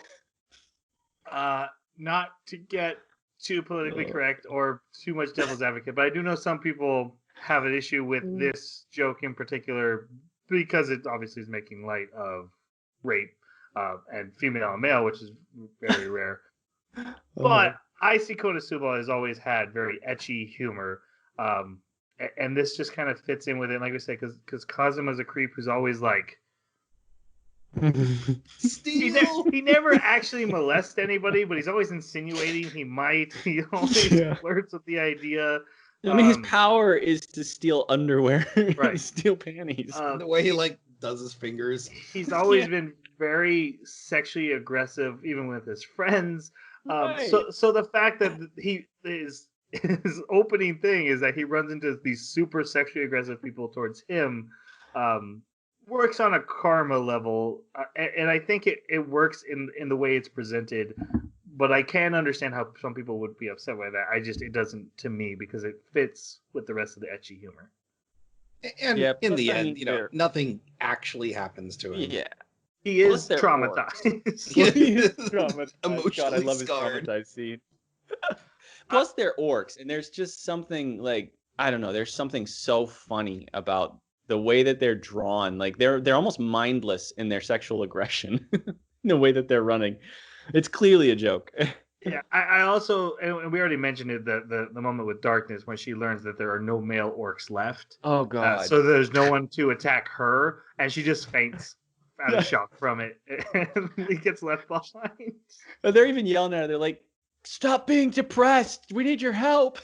not to get too politically correct or too much devil's advocate, but I do know some people have an issue with this joke in particular because it obviously is making light of rape and female and male, which is very rare. But I see Konosuba has always had very ecchi humor, and this just kind of fits in with it. Like we said, because Kazuma's a creep who's always like, he never actually molests anybody, but he's always insinuating he might. He always flirts with the idea. I mean, his power is to steal underwear, right? Steal panties. The way he like does his fingers. He's always been very sexually aggressive, even with his friends. Right. So the fact that his opening thing is that he runs into these super sexually aggressive people towards him. Works on a karma level, and I think it works in the way it's presented, but I can understand how some people would be upset by that. It doesn't to me because it fits with the rest of the ecchi humor. And Yeah, in plus, the I end, mean, you know, nothing actually happens to him. Yeah. He Plus is they're traumatized. Well, he is traumatized. God, I Emotionally love his scarred. traumatized scene. Plus, they're orcs, and there's just something like I don't know. There's something so funny about the way that they're drawn. Like they're almost mindless in their sexual aggression, in the way that they're running. It's clearly a joke. Yeah, I also, and we already mentioned it, the moment with Darkness when she learns that there are no male orcs left. Oh God. So there's no one to attack her, and she just faints out of shock from it, and he gets left behind. They're even yelling at her. They're like, "Stop being depressed. We need your help."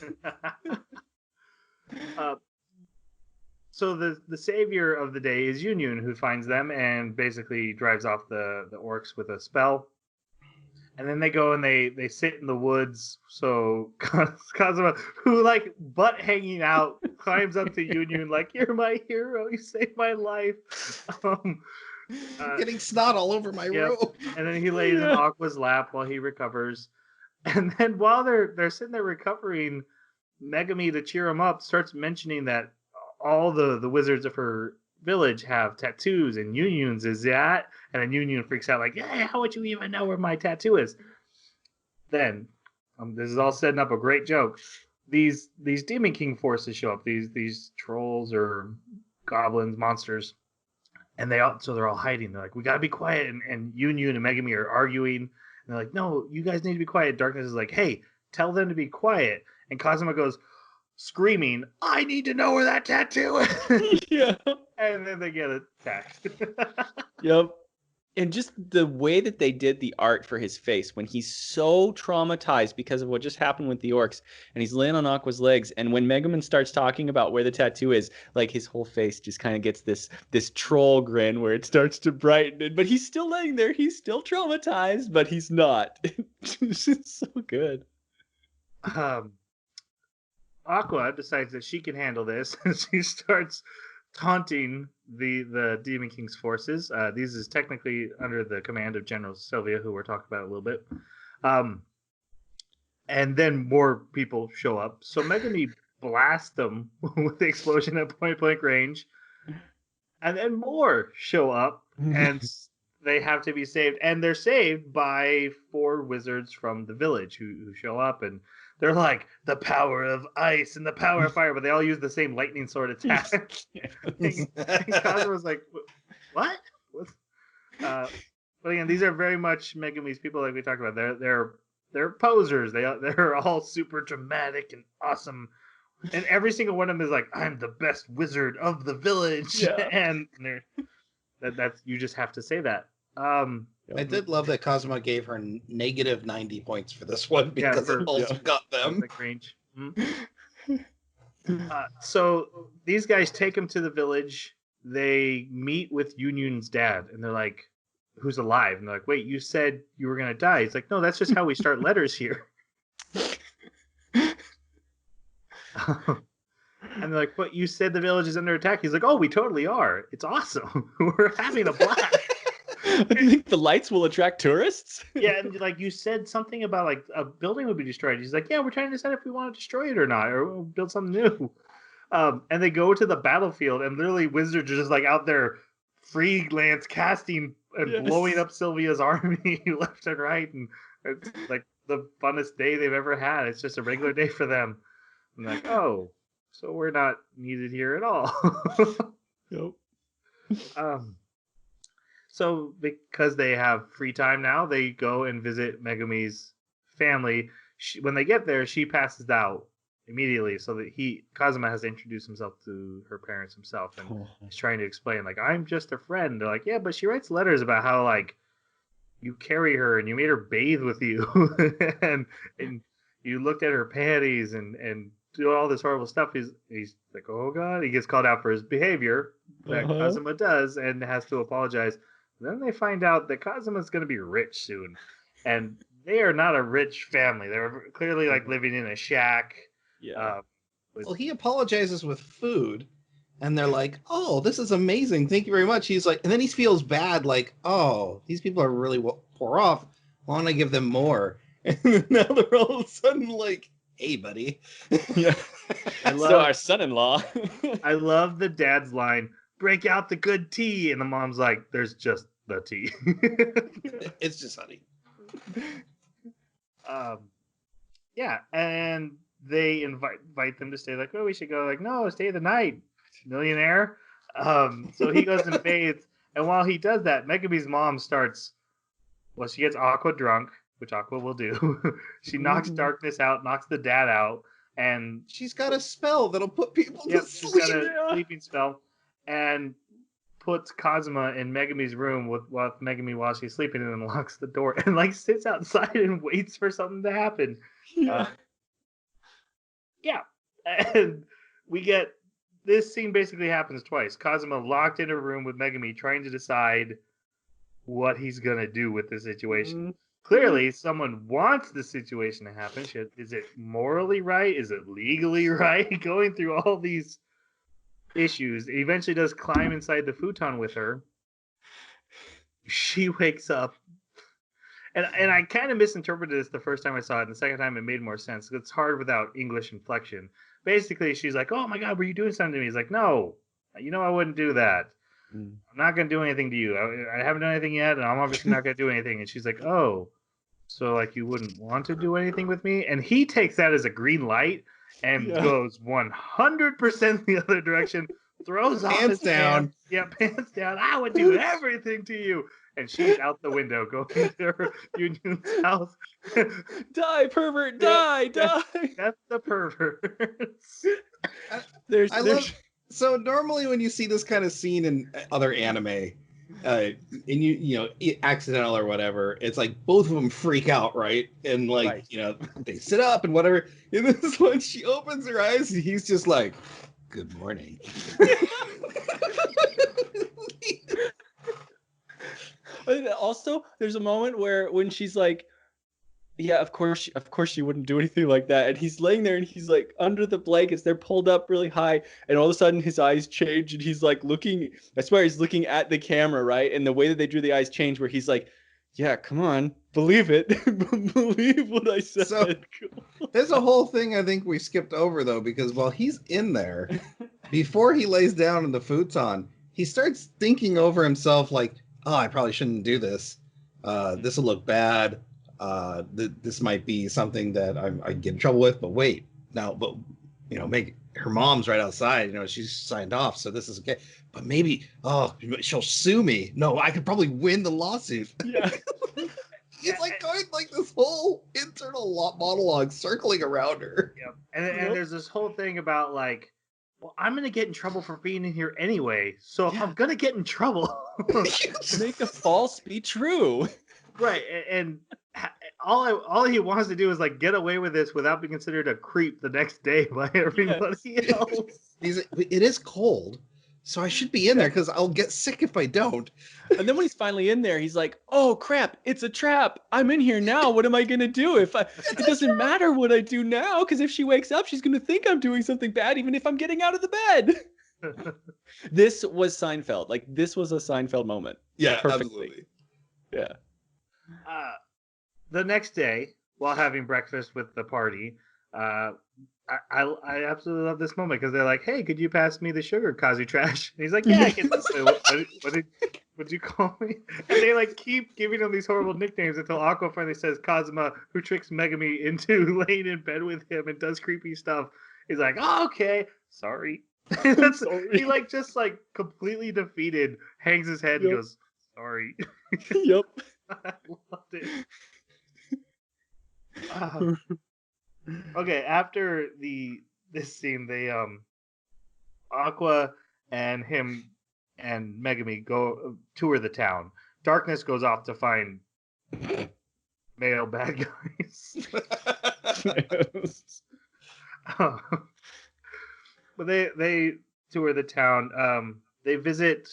So the savior of the day is Yunyun, who finds them and basically drives off the orcs with a spell. And then they go and they sit in the woods. So Kazuma, who like butt hanging out, climbs up to Yunyun like, "You're my hero. You saved my life." Getting snot all over my robe. And then he lays in Aqua's lap while he recovers. And then while they're sitting there recovering, Megami, to cheer him up, starts mentioning that all the wizards of her village have tattoos, and Yunyun's is that. And then Yunyun freaks out like, "Yeah, how would you even know where my tattoo is?" Then, this is all setting up a great joke. These Demon King forces show up. These trolls or goblins, monsters, and they're all hiding. They're like, "We gotta be quiet." And Yunyun and Megami are arguing. And they're like, "No, you guys need to be quiet." Darkness is like, "Hey, tell them to be quiet." And Kazuma goes, screaming, "I need to know where that tattoo is." Yeah. And then they get attacked. Yep. And just the way that they did the art for his face when he's so traumatized because of what just happened with the orcs, and he's laying on Aqua's legs, and when Megaman starts talking about where the tattoo is, like his whole face just kind of gets this troll grin where it starts to brighten, but he's still laying there. He's still traumatized, but he's not. It's just so good. Aqua decides that she can handle this, and she starts taunting the Demon King's forces. These is technically under the command of General Sylvia, who we're talking about a little bit. And then more people show up. So Megami blasts them with the explosion at point blank range. And then more show up, and they have to be saved. And they're saved by 4 wizards from the village who show up, and they're like, "The power of ice and the power of fire," but they all use the same lightning sword attack. And Kazuma's like, "What?" But again, these are very much Megami's people, like we talked about. They're posers. They're all super dramatic and awesome, and every single one of them is like, "I'm the best wizard of the village," Yeah. and that's you just have to say that. I did love that Kazuma gave her negative 90 points for this one because it also got them. Range. So these guys take him to the village. They meet with Yunyun's dad, and they're like, "Who's alive?" And they're like, "Wait, you said you were gonna die." He's like, "No, that's just how we start letters here." And they're like, "But you said the village is under attack." He's like, "Oh, we totally are. It's awesome. We're having a blast." Do you think the lights will attract tourists? Yeah, and like you said something about like a building would be destroyed. He's like, "Yeah, we're trying to decide if we want to destroy it or not, or we'll build something new." And they go to the battlefield, and literally wizards are just like out there freelance casting and blowing up Sylvia's army left and right, and it's like the funnest day they've ever had. It's just a regular day for them. I'm like, "Oh, so we're not needed here at all." Nope. So because they have free time now, they go and visit Megami's family. When they get there, she passes out immediately, so that Kazuma has to introduce himself to her parents himself, and he's trying to explain like, "I'm just a friend." They're like, "Yeah, but she writes letters about how like you carry her and you made her bathe with you, and you looked at her panties and do all this horrible stuff." He's like, "Oh God!" He gets called out for his behavior that Kazuma does and has to apologize. Then they find out that Kazuma's going to be rich soon, and they are not a rich family. They're clearly like living in a shack. Yeah. Well, he apologizes with food, and they're like, "Oh, this is amazing. Thank you very much." He's like, and then he feels bad, like, "Oh, these people are really poor off. Why don't I give them more?" And now they're all of a sudden like, "Hey, buddy." Yeah. So our son-in-law. I love the dad's line, "Break out the good tea," and the mom's like, "There's just the tea." It's just honey. Yeah, and they invite them to stay. Like, oh, we should go. Like, no, stay the night, millionaire. So he goes and bathes, and while he does that, Megumi's mom starts. Well, she gets Aqua drunk, which Aqua will do. She knocks Darkness out, knocks the dad out, and She's got a spell that'll put people to she's sleep. got a sleeping spell, and puts Kazuma in Megumi's room with Megumi while she's sleeping, and then locks the door and like sits outside and waits for something to happen. Yeah. Yeah, and we get this scene basically happens twice. Kazuma locked in a room with Megumi, trying to decide what he's gonna do with the situation. Clearly, someone wants the situation to happen. Is it morally right? Is it legally right? Going through all these issues, he eventually does climb inside the futon with her. She wakes up, and I kind of misinterpreted this the first time I saw it, and the second time it made more sense. It's hard without English inflection. Basically, she's like, "Oh my God, were you doing something to me?" He's like, "No, I wouldn't do that. I'm not going to do anything to you. I haven't done anything yet, and I'm obviously not going to do anything." And she's like, "Oh, so like you wouldn't want to do anything with me?" And he takes that as a green light and goes 100% the other direction, throws off his down. pants. Yeah, pants down. "I would do everything to you." And she's out the window going to her Union's house. Die, pervert! Die! That's the perverts. So normally when you see this kind of scene in other anime, and accidental or whatever, it's like both of them freak out, right? And like they sit up and whatever. And this one, she opens her eyes and he's just like, "Good morning." Also, there's a moment when she's like, "Yeah, of course she wouldn't do anything like that." And he's laying there and he's like under the blankets. They're pulled up really high, and all of a sudden his eyes change and he's like looking. I swear he's looking at the camera, right? And the way that they drew the eyes change, where he's like, "Yeah, come on, believe it, believe what I said." So, there's a whole thing I think we skipped over though, because while he's in there, before he lays down in the futon, he starts thinking over himself like, "Oh, I probably shouldn't do this. This will look bad. This might be something that I get in trouble with." But wait, now, make her mom's right outside. She's signed off, so this is okay. But maybe, she'll sue me. No, I could probably win the lawsuit. Yeah. It's like going like this whole internal monologue circling around her. Yep. And there's this whole thing about like, well, I'm gonna get in trouble for being in here anyway. So if I'm gonna get in trouble, make the false be true. Right, and all he wants to do is like get away with this without being considered a creep the next day by everybody else. It is cold, so I should be in there because I'll get sick if I don't. And then when he's finally in there, he's like, "Oh crap, it's a trap. I'm in here now. What am I gonna do? It doesn't matter what I do now, because if she wakes up, she's gonna think I'm doing something bad, even if I'm getting out of the bed." This was Seinfeld. Like, this was a Seinfeld moment. Yeah, perfectly. Absolutely. Yeah. The next day, while having breakfast with the party, I absolutely love this moment because they're like, "Hey, could you pass me the sugar, Kazu Trash?" And he's like, "Yeah, I can." What did you call me? And they like keep giving him these horrible nicknames until Aqua finally says Kazuma, who tricks Megumi into laying in bed with him and does creepy stuff. He's like, "Oh, okay, sorry." He like just like completely defeated, hangs his head and goes, "Sorry." Yep. I loved it. Okay, after this scene, they Aqua and him and Megumi go tour the town. Darkness goes off to find male bad guys. But they tour the town. They visit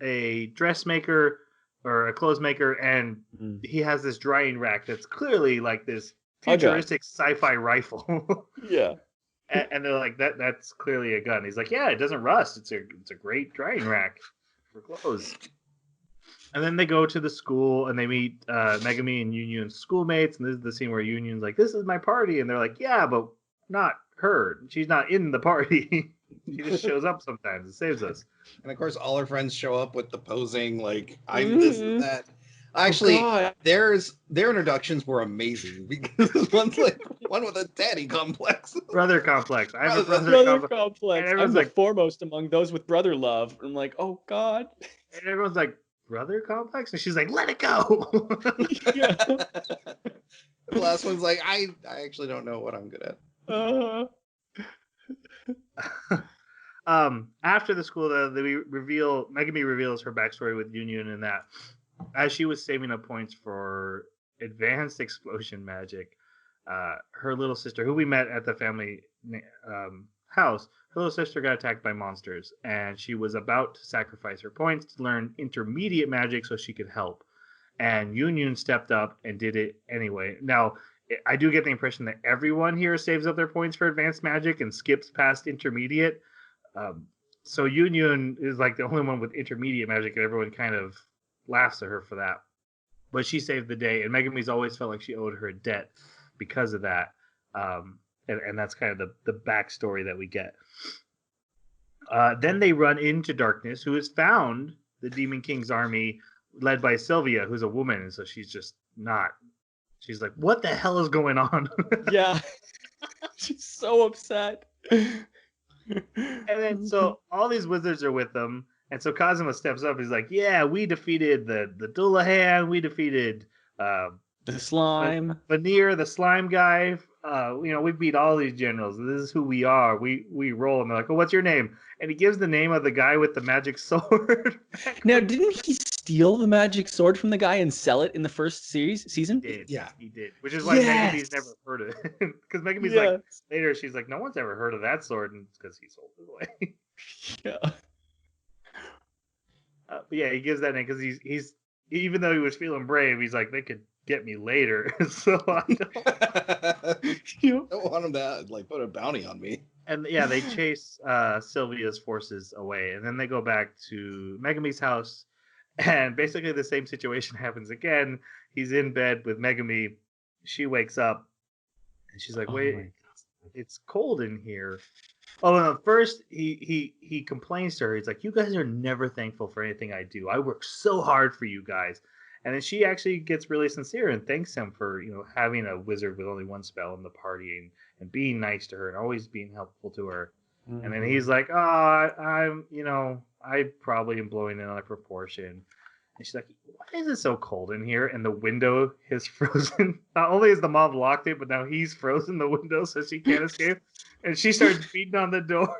a dressmaker or a clothes maker, and he has this drying rack that's clearly like this futuristic sci-fi rifle. Yeah. And they're like, that's clearly a gun. He's like, "Yeah, it doesn't rust. It's a great drying rack for clothes." And then they go to the school and they meet Megami and Union's schoolmates. And this is the scene where Union's like, "This is my party," and they're like, "Yeah, but not her. She's not in the party. She just shows up sometimes and saves us." And of course, all her friends show up with the posing, like, I'm this and that. Actually, God. their introductions were amazing because one's like one with a daddy complex. Brother complex. I have a Brother brother complex. complex. And I'm everyone's the like, foremost among those with brother love. I'm like, oh God. and everyone's like, "Brother complex," and she's like, "Let it go." Yeah. The last one's like, I actually don't know what I'm good at. After the school, though, Megami reveals her backstory with Union, and that as she was saving up points for advanced explosion magic, her little sister, who we met at the family house, her little sister got attacked by monsters, and she was about to sacrifice her points to learn intermediate magic so she could help. And Union stepped up and did it anyway. Now, I do get the impression that everyone here saves up their points for advanced magic and skips past intermediate. So Union is like the only one with intermediate magic, and everyone kind of laughs at her for that. But she saved the day, and Megami's always felt like she owed her a debt because of that. And that's kind of the backstory that we get. Then they run into Darkness, who has found the Demon King's army led by Sylvia, who's a woman, and so she's just not. She's like, "What the hell is going on?" Yeah. She's so upset. And then so all these wizards are with them, and so Kazuma steps up. He's like, "Yeah, we defeated the Dullahan. We defeated The slime. Veneer, the slime guy. We beat all these generals. This is who we are. We roll." And they're like, "Oh, what's your name?" And he gives the name of the guy with the magic sword. Now, didn't he steal the magic sword from the guy and sell it in the first season? He did. Yeah. He did. Which is why Yes! Megami's never heard of it. Because Megami's Yeah. like, later, she's like, "No one's ever heard of that sword," and it's because he sold it away. Yeah. But yeah, he gives that name because he's even though he was feeling brave, he's like, they could get me later. So I don't want him to like put a bounty on me. And yeah, they chase Sylvia's forces away, and then they go back to Megami's house, and basically the same situation happens again. He's in bed with Megami. She wakes up, and she's like, "Wait, it's cold in here." Oh, no, first he complains to her. He's like, "You guys are never thankful for anything I do. I work so hard for you guys." And then she actually gets really sincere and thanks him for, having a wizard with only one spell in the party and being nice to her and always being helpful to her. Mm-hmm. And then he's like, "Oh, I probably am blowing it out of proportion." And she's like, "Why is it so cold in here?" And the window is frozen. Not only is the mob locked it, but now he's frozen the window so she can't escape. And she starts beating on the door.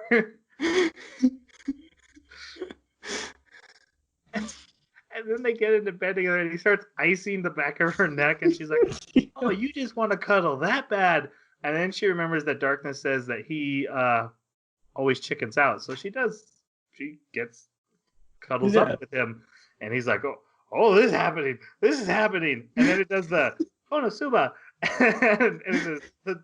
And then they get into bed together and he starts icing the back of her neck. And she's like, "Oh, you just want to cuddle that bad." And then she remembers that Darkness says that he always chickens out. So she does. She cuddles up with him. And he's like, oh, this is happening. This is happening. And then it does the Konosuba. And it says,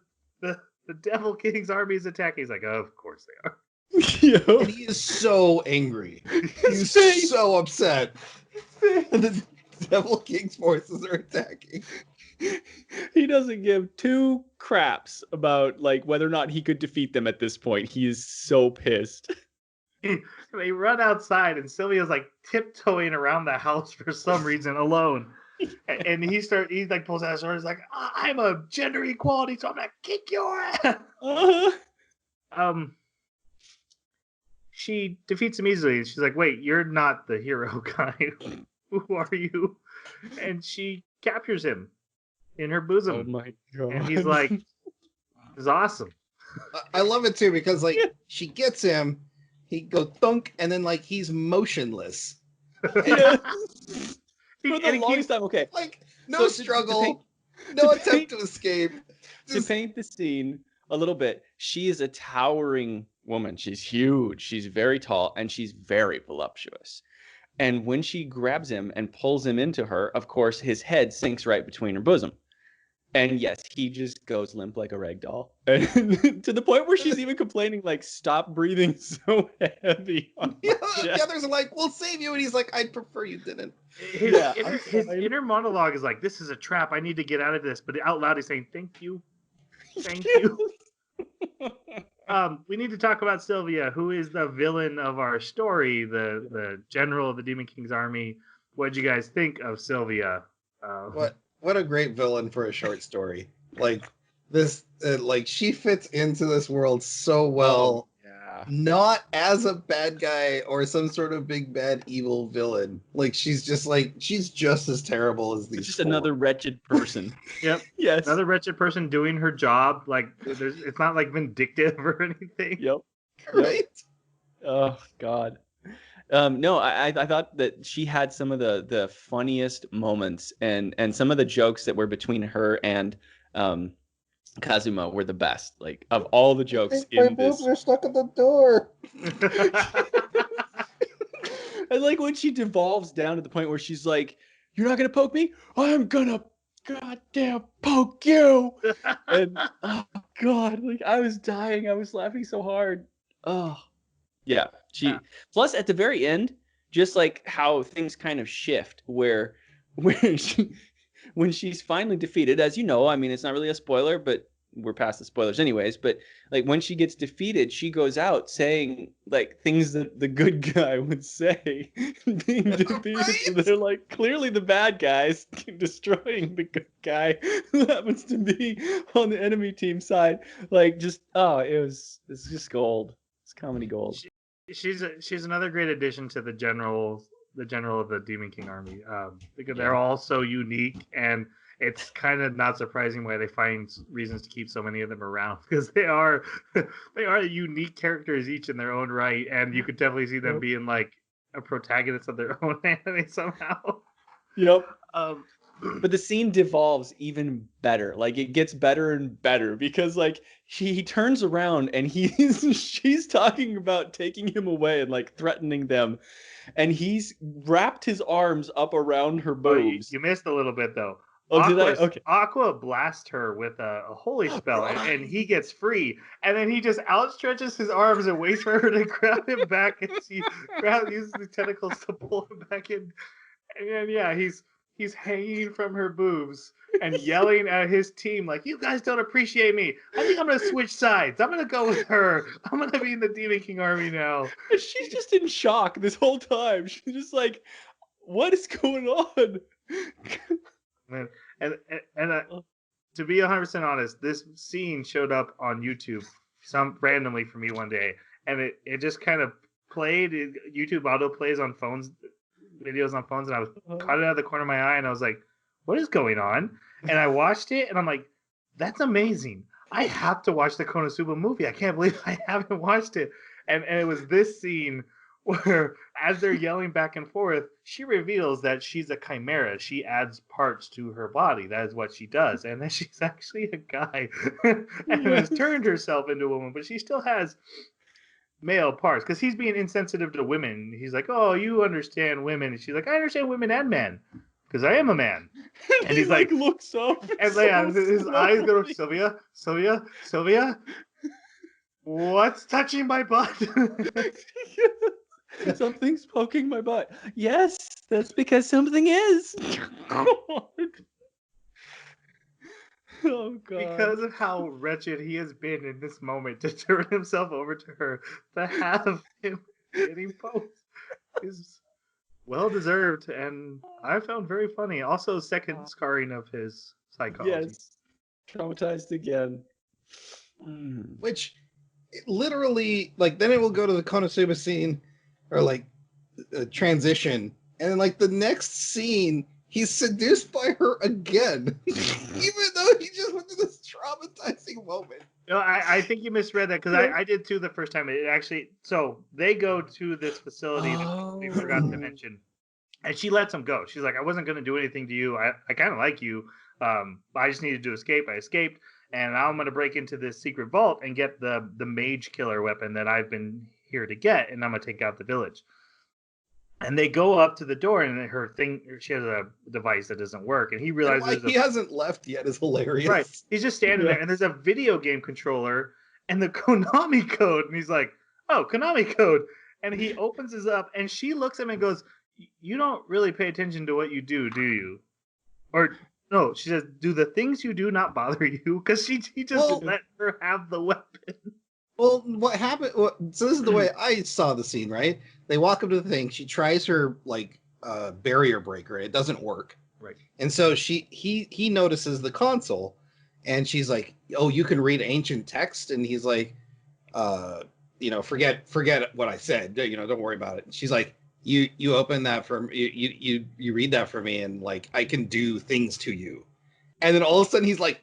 the Devil King's army is attacking. He's like, "Oh, of course they are." And he is so angry. He's so upset. And the Devil King's forces are attacking. He doesn't give two craps about like whether or not he could defeat them at this point. He is so pissed. They run outside and Sylvia's like tiptoeing around the house for some reason alone. And he like pulls out his sword. He's like, "I'm a gender equality, so I'm gonna kick your ass." She defeats him easily. She's like, "Wait, you're not the hero guy. Who are you?" And she captures him in her bosom. Oh my god! And he's like, "This is awesome." I love it too because like she gets him, he goes thunk, and then like he's motionless. Yeah. For the longest time, okay. Like no struggle, no attempt to escape. To paint the scene a little bit, she is a towering woman. She's huge. She's very tall, and she's very voluptuous. And when she grabs him and pulls him into her, of course, his head sinks right between her bosom. And yes, he just goes limp like a rag doll. And to the point where she's even complaining, like, stop breathing so heavy on my The chest. others are like, we'll save you. And he's like, I'd prefer you didn't. His, Yeah, his inner monologue is like, this is a trap. I need to get out of this. But out loud, he's saying, thank you. Thank you. We need to talk about Sylvia, who is the villain of our story, the general of the Demon King's army. What'd you guys think of Sylvia? What a great villain for a short story. Like this, like she fits into this world so well. Yeah. Not as a bad guy or some sort of big bad evil villain. Like she's just as terrible as these. Just four. another wretched person. Yep. Yes. Another wretched person doing her job. Like it's not like vindictive or anything. Yep. Right? Oh God. No, I thought that she had some of the funniest moments, and some of the jokes that were between her and Kazuma were the best. Like, of all the jokes in this. Are stuck at the door. And like when she devolves down to the point where she's like, "You're not gonna poke me? I'm gonna goddamn poke you!" And oh God, like I was dying. I was laughing so hard. Oh yeah. Plus at the very end, just like how things kind of shift where when she's finally defeated, as you know, I mean, it's not really a spoiler, but we're past the spoilers anyways. But like when she gets defeated, she goes out saying like things that the good guy would say being defeated. Right? So they're like clearly the bad guys destroying the good guy who happens to be on the enemy team side. Like just it's just gold. It's comedy gold. She's another great addition to the general of the Demon King army, because they're all so unique, and it's kind of not surprising why they find reasons to keep so many of them around, because they are unique characters each in their own right, and you could definitely see them being like a protagonist of their own anime somehow. Yep. But the scene devolves even better. Like it gets better and better because like he turns around and she's talking about taking him away and like threatening them, and he's wrapped his arms up around her boobs. You missed a little bit though. Oh, did I? Okay. Aqua blasts her with a holy spell, and he gets free. And then he just outstretches his arms and waits for her to grab him back, and she uses the tentacles to pull him back in. And then he's hanging from her boobs and yelling at his team like, "You guys don't appreciate me. I think I'm gonna switch sides. I'm gonna go with her. I'm gonna be in the Demon King army now." And she's just in shock this whole time. She's just like, "What is going on?" And to be 100% honest, this scene showed up on YouTube randomly for me one day, and it just kind of played. YouTube auto plays on videos on phones, and I was caught it out of the corner of my eye, and I was like, "What is going on?" And I watched it, and I'm like, "That's amazing! I have to watch the Konosuba movie. I can't believe I haven't watched it." And it was this scene where, as they're yelling back and forth, she reveals that she's a chimera. She adds parts to her body. That is what she does. And then she's actually a guy and has turned herself into a woman, but she still has male parts because he's being insensitive to women. He's like, "Oh, you understand women." And she's like, "I understand women and men because I am a man." And he like looks up. And his eyes go to Sylvia. What's touching my butt? Something's poking my butt. Yes, that's because something is. Oh God. Because of how wretched he has been in this moment, to turn himself over to her, to have him getting poked is well deserved, and I found very funny. Also, second scarring of his psychology. Yes, traumatized again. Which literally, like, then it will go to the Konosuba scene, or like a transition, and then like the next scene, he's seduced by her again, even though he just went through this traumatizing moment. No, I think you misread that because I did too the first time. It actually, so they go to this facility that we forgot to mention, and she lets him go. She's like, "I wasn't going to do anything to you. I kind of like you. I just needed to escape. I escaped, and now I'm going to break into this secret vault and get the mage killer weapon that I've been here to get, and I'm going to take out the village." And they go up to the door, and she has a device that doesn't work, and he And realizes why he hasn't left yet is hilarious. right. He's just standing there, and there's a video game controller and the Konami code, and he's like, "Oh, Konami code!" And he opens this up, and she looks at him and goes, "You don't really pay attention to what you do you?" Or no, she says, "Do the things you do not bother you?" Because he just let her have the weapon. Well, what happened? So this is the way I saw the scene. Right? They walk up to the thing. She tries her like barrier breaker. It doesn't work. Right. And so he notices the console, and she's like, "Oh, you can read ancient text." And he's like, forget what I said. Don't worry about it." And she's like, "You open that for me. You read that for me, and like I can do things to you." And then all of a sudden he's like,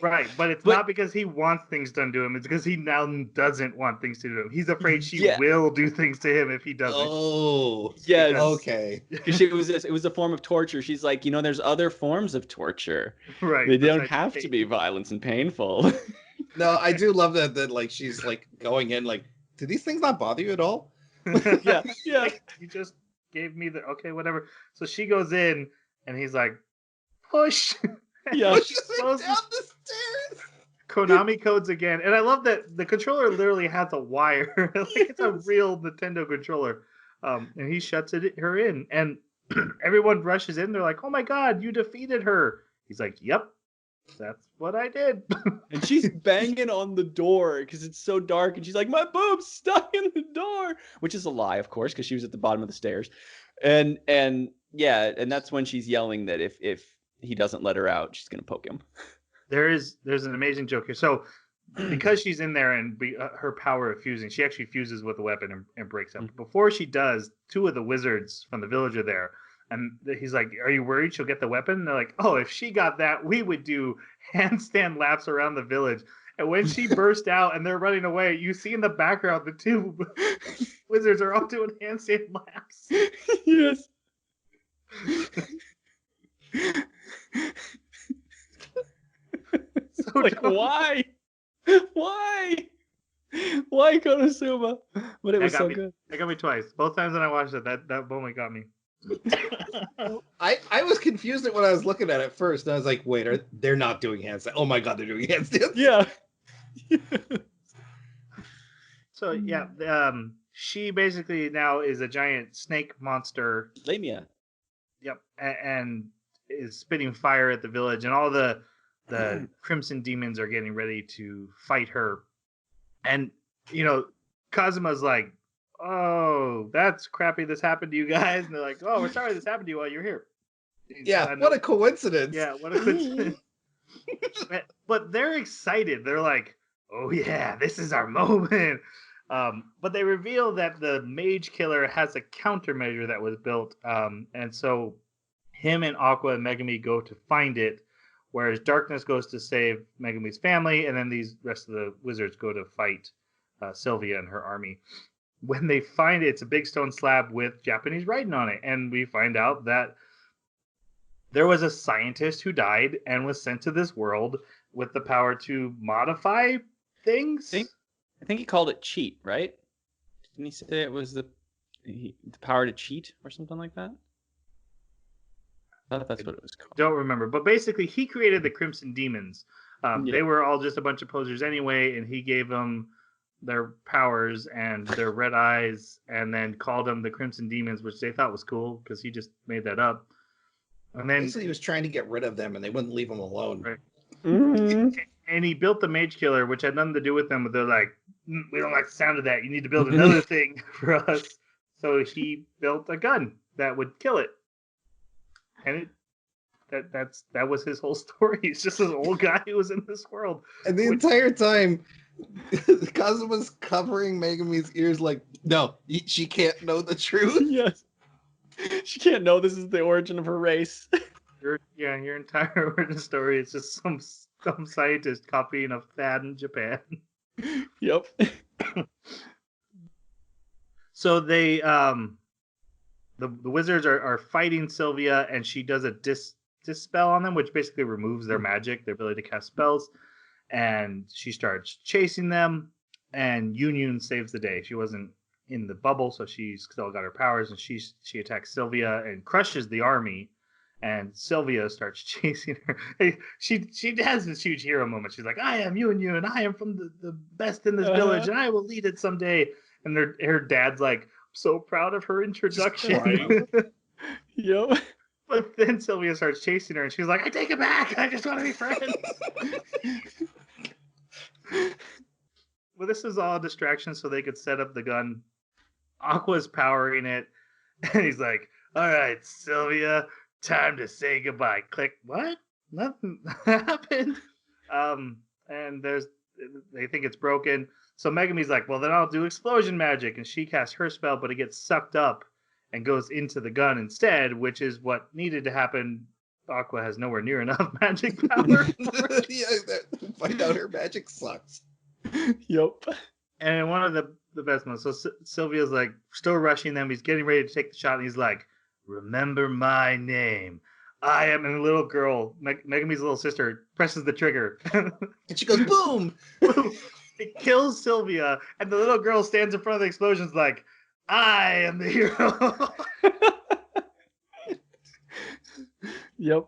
right, but it's not because he wants things done to him. It's because he now doesn't want things to do to him. He's afraid she will do things to him if he doesn't. Oh, yes. Okay. Because it was a form of torture. She's like, there's other forms of torture. Right. They don't have to be violent and painful. No, I do love that like she's like going in like, do these things not bother you at all? Yeah. Like, you just gave me okay, whatever. So she goes in, and he's like, push. Yeah. Pushes her down the stairs. Konami codes again. And I love that the controller literally has a wire. Like it's a real Nintendo controller. And he shuts her in. And everyone rushes in. They're like, "Oh my God, you defeated her." He's like, "Yep, that's what I did." And she's banging on the door because it's so dark. And she's like, "My boob's stuck in the door," which is a lie, of course, because she was at the bottom of the stairs. And that's when she's yelling that if he doesn't let her out, she's gonna poke him. There's an amazing joke here. So because she's in there and her power of fusing, she actually fuses with the weapon and breaks up. Before she does, two of the wizards from the village are there. And he's like, "Are you worried she'll get the weapon?" And they're like, "Oh, if she got that, we would do handstand laps around the village." And when she burst out and they're running away, you see in the background the two wizards are all doing handstand laps. Yes. So like, why? Why Konosuba? But it was so good. That got me twice. Both times that I watched it, that moment got me. I was confused at when I was looking at it first. And I was like, wait, they're not doing handstands. Oh my God, they're doing handstands. Yeah. So yeah, she basically now is a giant snake monster. Lamia. Yep, and is spitting fire at the village, and all the crimson demons are getting ready to fight her. And Kazuma's like, "Oh, that's crappy. This happened to you guys." And they're like, "Oh, we're sorry this happened to you while you're here." Yeah, what a coincidence. Yeah, what a coincidence. But they're excited. They're like, "Oh yeah, this is our moment." But they reveal that the mage killer has a countermeasure that was built, and so him and Aqua and Megami go to find it, whereas Darkness goes to save Megami's family, and then these rest of the wizards go to fight Sylvia and her army. When they find it, it's a big stone slab with Japanese writing on it, and we find out that there was a scientist who died and was sent to this world with the power to modify things. I think he called it cheat, right? Didn't he say it was the power to cheat or something like that? I thought that's what it was called. Don't remember, but basically he created the Crimson Demons. They were all just a bunch of posers anyway, and he gave them their powers and their red eyes, and then called them the Crimson Demons, which they thought was cool because he just made that up. And then basically he was trying to get rid of them, and they wouldn't leave him alone. Right. Mm-hmm. And he built the Mage Killer, which had nothing to do with them, but they're like, "We don't like the sound of that. You need to build another thing for us." So he built a gun that would kill it. And that was his whole story. He's just this old guy who was in this world. And the entire time, Kazuma's covering Megami's ears like, "No, she can't know the truth." Yes. She can't know this is the origin of her race. Your entire origin story is just some scientist copying a fad in Japan. Yep. So they the wizards are fighting Sylvia, and she does a dispel on them, which basically removes their magic, their ability to cast spells. And she starts chasing them, and Yun saves the day. She wasn't in the bubble, so she's still got her powers, and she attacks Sylvia and crushes the army. And Sylvia starts chasing her. She has this huge hero moment. She's like, "I am you and you, and I am from the best in this village, and I will lead it someday." And her dad's like, so proud of her introduction. Yep. But then Sylvia starts chasing her, and she's like, "I take it back. I just want to be friends." Well, this is all a distraction so they could set up the gun. Aqua's powering it, and he's like, "All right, Sylvia, time to say goodbye." Click. What? Nothing happened. And they think it's broken. So Megumi's like, "Well, then I'll do explosion magic," and she casts her spell, but it gets sucked up and goes into the gun instead, which is what needed to happen. Aqua has nowhere near enough magic power. Find out her magic sucks. Yep. And one of the best ones. So Sylvia's like still rushing them. He's getting ready to take the shot, and he's like, "Remember my name. I am." And the little girl, Megumi's little sister, presses the trigger. And she goes, boom! It kills Sylvia, and the little girl stands in front of the explosions like, "I am the hero." Yep.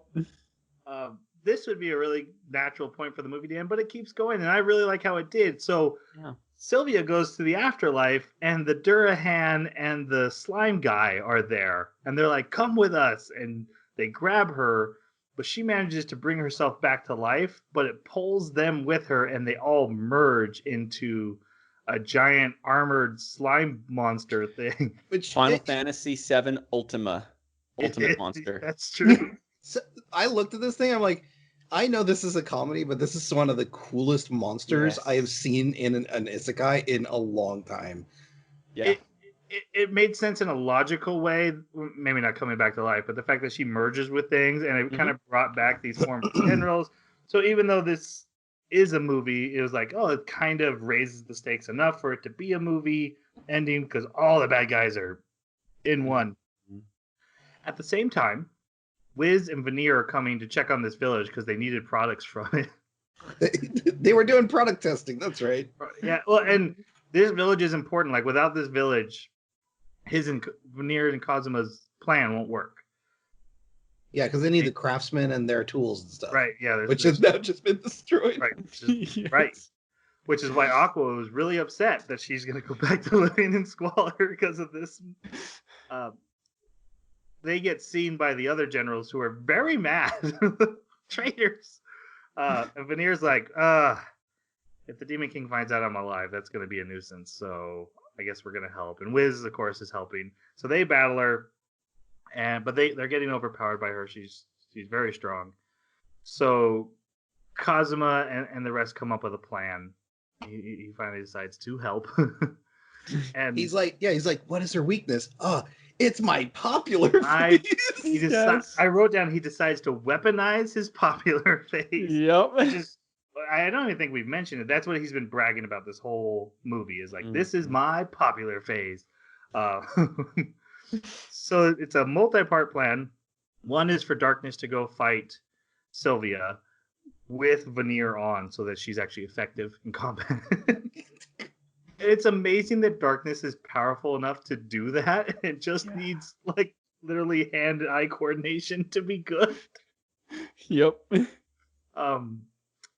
This would be a really natural point for the movie to end, but it keeps going, and I really like how it did. So Yeah. Sylvia goes to the afterlife, and the Durahan and the slime guy are there, and they're like, "Come with us," and they grab her, but she manages to bring herself back to life, but it pulls them with her, and they all merge into a giant armored slime monster thing. Which Final Fantasy VII Ultimate monster. That's true. So I looked at this thing, I'm like, I know this is a comedy, but this is one of the coolest monsters Yes. I have seen in an isekai in a long time. Yeah. It made sense in a logical way, maybe not coming back to life, but the fact that she merges with things, and it kind of brought back these former generals. So even though this is a movie, it was like, oh, it kind of raises the stakes enough for it to be a movie ending because all the bad guys are in one. At the same time, Wiz and Veneer are coming to check on this village because they needed products from it. They were doing product testing, that's right. Yeah, well, and this village is important. Like, without this village, his and Veneer and Kazuma's plan won't work. Yeah, because they need the craftsmen and their tools and stuff. Right, yeah. Which has now just been destroyed. Right, Yes. right. Which is why Aqua was really upset that she's going to go back to living in squalor because of this. They get seen by the other generals who are very mad. Traitors. And Veneer's like, if the Demon King finds out I'm alive, that's going to be a nuisance. So I guess we're going to help. And Wiz, of course, is helping. So they battle her, but they're getting overpowered by her. She's very strong. So Kazuma and the rest come up with a plan. He finally decides to help. And he's like, what is her weakness? It's my popular face. I wrote down he decides to weaponize his popular face. Yep. I don't even think we've mentioned it. That's what he's been bragging about this whole movie. Is like, this is my popular phase. So it's a multi-part plan. One is for Darkness to go fight Sylvia with Veneer on, so that she's actually effective in combat. It's amazing that Darkness is powerful enough to do that. It just needs like literally hand-eye coordination to be good. Yep.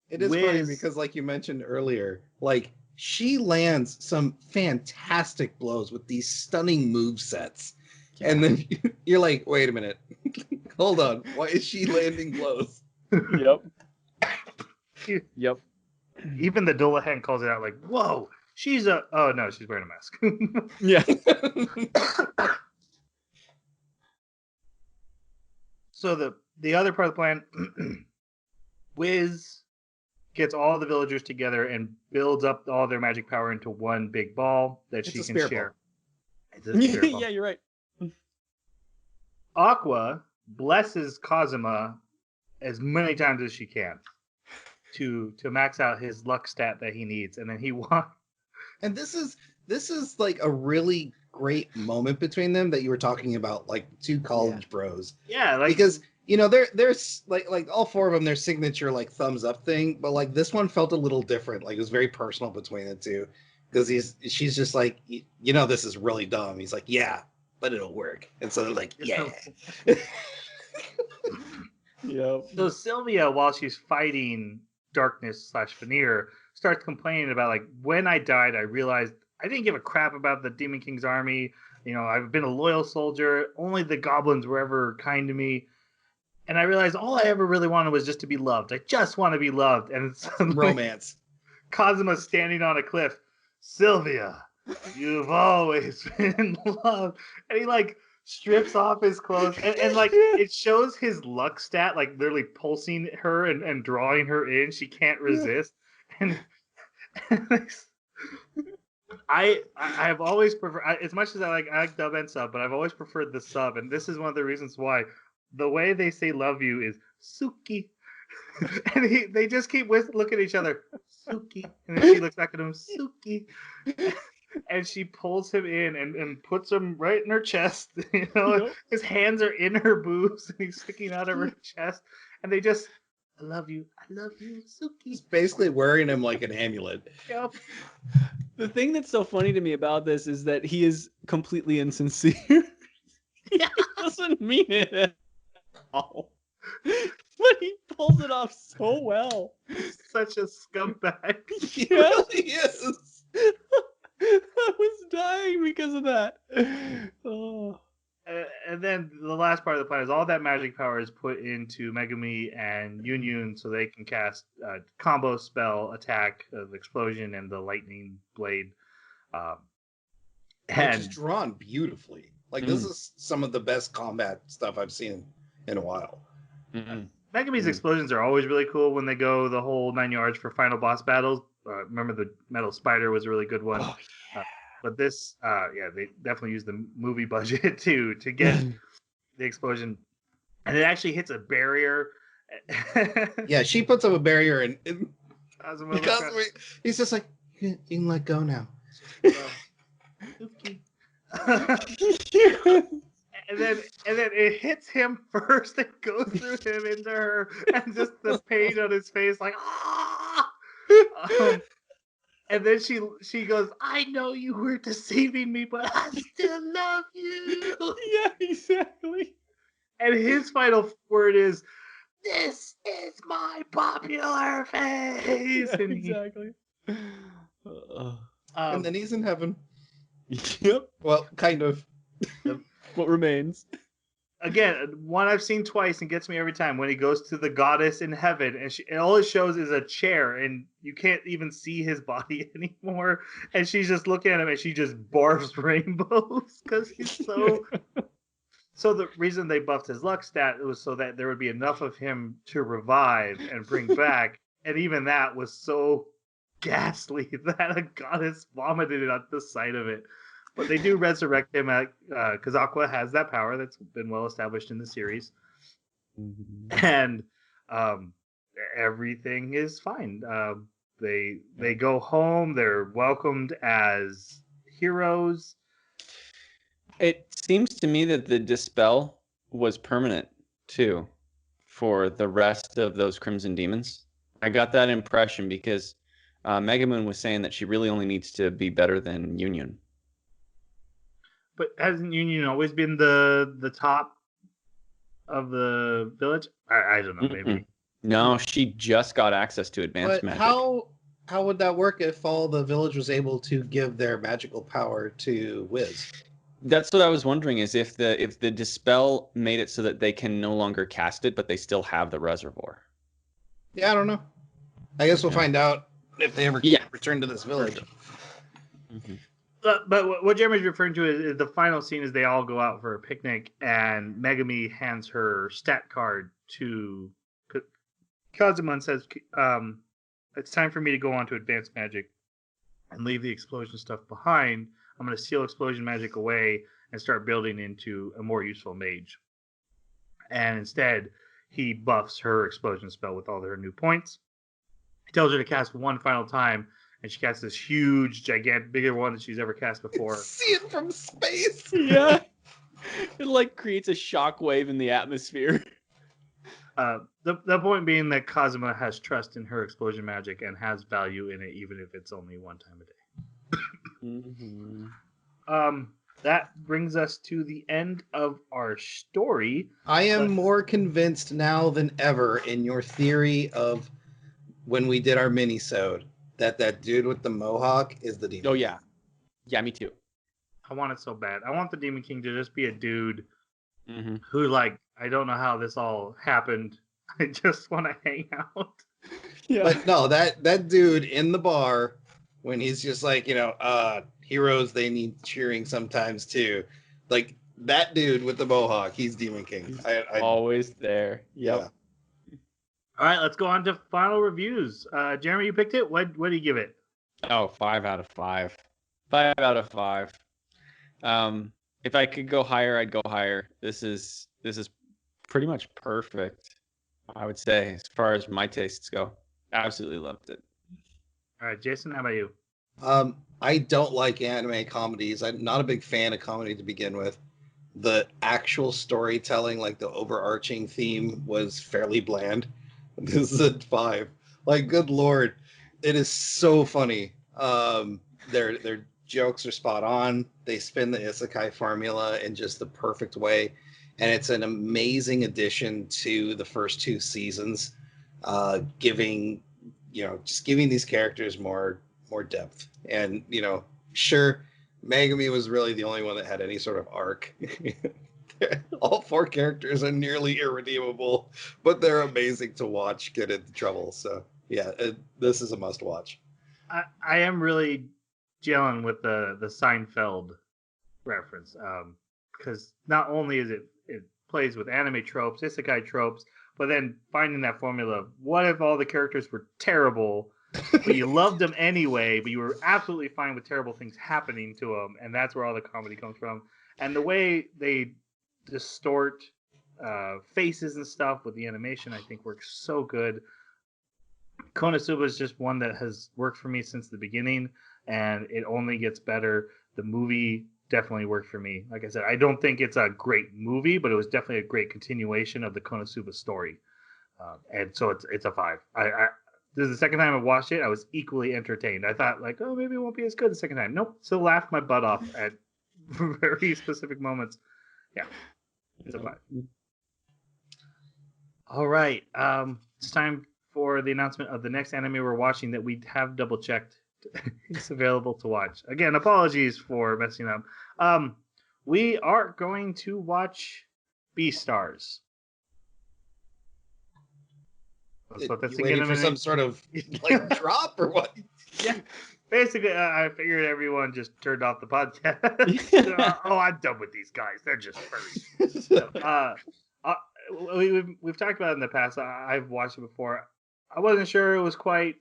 It is funny because, like you mentioned earlier, like she lands some fantastic blows with these stunning move sets. Yeah. And then you're like, wait a minute. Hold on. Why is she landing blows? Yep. Yep. Even the Dullahan calls it out like, whoa, she's oh no, she's wearing a mask. Yeah. So the other part of the plan, Wiz gets all the villagers together and builds up all their magic power into one big ball that she can share. Yeah, you're right. Aqua blesses Kazuma as many times as she can to max out his luck stat that he needs, and then he won. And this is like a really great moment between them that you were talking about, like two college bros. Yeah, like, because you know there's like all four of them, their signature like thumbs up thing, but like this one felt a little different. Like it was very personal between the two, because she's just like, this is really dumb. He's like, yeah, but it'll work. And so they're like, yeah. Yep. So Sylvia, while she's fighting darkness / veneer, starts complaining about, like, when I died, I realized I didn't give a crap about the Demon King's army. I've been a loyal soldier. Only the goblins were ever kind to me. And I realized all I ever really wanted was just to be loved. I just want to be loved. And suddenly, Romance. Kazuma's standing on a cliff. Sylvia, you've always been loved. And he, like, strips off his clothes. And like, it shows his luck stat, like, literally pulsing her and drawing her in. She can't resist. And I've always preferred, as much as I like dub and sub, but I've always preferred the sub. And this is one of the reasons why. The way they say love you is Suki. And they just keep looking at each other, Suki. And then she looks back at him, Suki. And she pulls him in and puts him right in her chest. Yep. His hands are in her boobs and he's sticking out of her chest. And they just, I love you, Suki. He's basically wearing him like an amulet. Yep. The thing that's so funny to me about this is that he is completely insincere. He doesn't mean it at all. But he pulls it off so well. Such a scumbag. He really is. I was dying because of that. Oh. And then the last part of the plan is all that magic power is put into Megumi and Yun so they can cast combo spell attack of explosion and the lightning blade. Which is drawn beautifully. Like, this is some of the best combat stuff I've seen in a while. Megumi's explosions are always really cool when they go the whole 9 yards for final boss battles. Remember the metal spider was a really good one. Oh, yeah. But this, they definitely used the movie budget to get the explosion. And it actually hits a barrier. Yeah, she puts up a barrier and he's just like, you can let go now. And then it hits him first and goes through him into her, and just the pain on his face, like, ah! And then she goes, I know you were deceiving me, but I still love you. Yeah, exactly. And his final word is, this is my popular face. Yeah, exactly. And then he's in heaven. Yep. Well, kind of. What remains? Again, one I've seen twice and gets me every time, when he goes to the goddess in heaven and all it shows is a chair and you can't even see his body anymore. And she's just looking at him and she just barfs rainbows because he's so... So the reason they buffed his luck stat was so that there would be enough of him to revive and bring back. And even that was so ghastly that a goddess vomited it at the sight of it. But they do resurrect him because Aqua has that power that's been well established in the series. And everything is fine. They go home. They're welcomed as heroes. It seems to me that the dispel was permanent, too, for the rest of those Crimson Demons. I got that impression because Megamoon was saying that she really only needs to be better than Union. But hasn't Union always been the top of the village? I don't know, maybe. No, she just got access to advanced magic. How would that work if all the village was able to give their magical power to Wiz? That's what I was wondering, is if the dispel made it so that they can no longer cast it, but they still have the reservoir. Yeah, I don't know. I guess we'll find out if they ever return to this village. Mm-hmm. But what Jeremy's referring to is the final scene is they all go out for a picnic and Megumi hands her stat card to Kazuma and says, it's time for me to go on to advanced magic and leave the explosion stuff behind. I'm going to seal explosion magic away and start building into a more useful mage. And instead, he buffs her explosion spell with all her new points. He tells her to cast one final time, and she casts this huge, gigantic, bigger one than she's ever cast before. See it from space. Yeah. It like creates a shockwave in the atmosphere. The point being that Kazuma has trust in her explosion magic and has value in it, even if it's only one time a day. Mm-hmm. That brings us to the end of our story. I am But more convinced now than ever in your theory of when we did our mini-sode that dude with the mohawk is the demon. Oh yeah, yeah, me too. I want it so bad. I want the Demon King to just be a dude Mm-hmm. who, like, I don't know how this all happened. I just want to hang out. Yeah. But no, that dude in the bar when he's just like, heroes they need cheering sometimes too. Like that dude with the mohawk, he's Demon King. He's I always there. Yep. All right, let's go on to final reviews. Jeremy, you picked it. What do you give it? Oh, 5 out of 5. 5 out of 5. If I could go higher, I'd go higher. This is pretty much perfect, I would say, as far as my tastes go. Absolutely loved it. All right, Jason, how about you? I don't like anime comedies. I'm not a big fan of comedy to begin with. The actual storytelling, like the overarching theme, was fairly bland. This is a 5. Like, good lord, it is so funny. Their jokes are spot on. They spin the isekai formula in just the perfect way, and it's an amazing addition to the first 2 seasons, giving just giving these characters more depth. And sure, Megami was really the only one that had any sort of arc. All 4 characters are nearly irredeemable, but they're amazing to watch get into trouble. So yeah, this is a must watch. I am really gelling with the Seinfeld reference because not only is it plays with anime tropes, isekai tropes, but then finding that formula. What if all the characters were terrible, but you loved them anyway, but you were absolutely fine with terrible things happening to them, and that's where all the comedy comes from. And the way they distort faces and stuff with the animation, I think works so good. Konosuba is just one that has worked for me since the beginning, and it only gets better. The movie definitely worked for me. Like I said, I don't think it's a great movie, but it was definitely a great continuation of the Konosuba story, and so it's a 5. This is the second time I watched it. I was equally entertained. I thought like, oh, maybe it won't be as good the second time. Nope, still laughed my butt off at very specific moments. Yeah, it's a 5. All right. It's time for the announcement of the next anime we're watching that we have double checked. It's available to watch. Again, apologies for messing up. We are going to watch Beastars. You waiting for some sort of like drop or what? Yeah. Basically, I figured everyone just turned off the podcast. Oh, I'm done with these guys. They're just furries. We've talked about it in the past. I've watched it before. I wasn't sure it was quite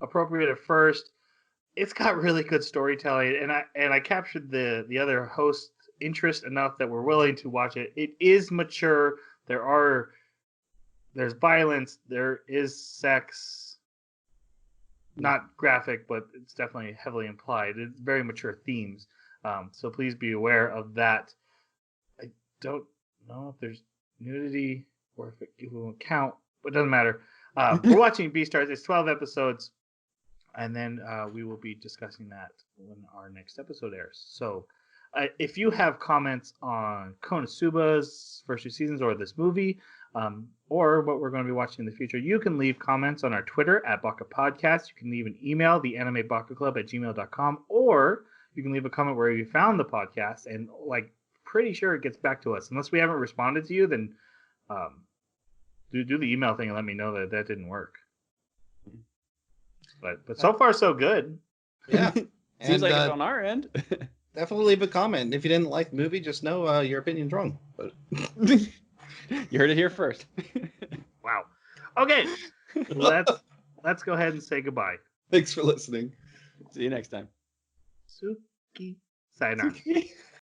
appropriate at first. It's got really good storytelling, and I captured the other host interest enough that we're willing to watch it. It is mature. There's violence. There is sex. Not graphic, but it's definitely heavily implied. It's very mature themes. So please be aware of that. I don't know if there's nudity or if it won't count, but it doesn't matter. We're watching Beastars. It's 12 episodes, and then we will be discussing that when our next episode airs. So if you have comments on Konosuba's first 2 seasons or this movie, or what we're going to be watching in the future, you can leave comments on our Twitter at Baka Podcast. You can leave an email, theanimebakaclub@gmail.com, or you can leave a comment where you found the podcast, and like pretty sure it gets back to us. Unless we haven't responded to you, then do the email thing and let me know that didn't work. But so far so good. Yeah. Seems like it's on our end. Definitely leave a comment. If you didn't like the movie, just know your opinion's wrong. But You heard it here first. Wow. Okay. Let's go ahead and say goodbye. thanks for listening. See you next time. Suki Sayonara.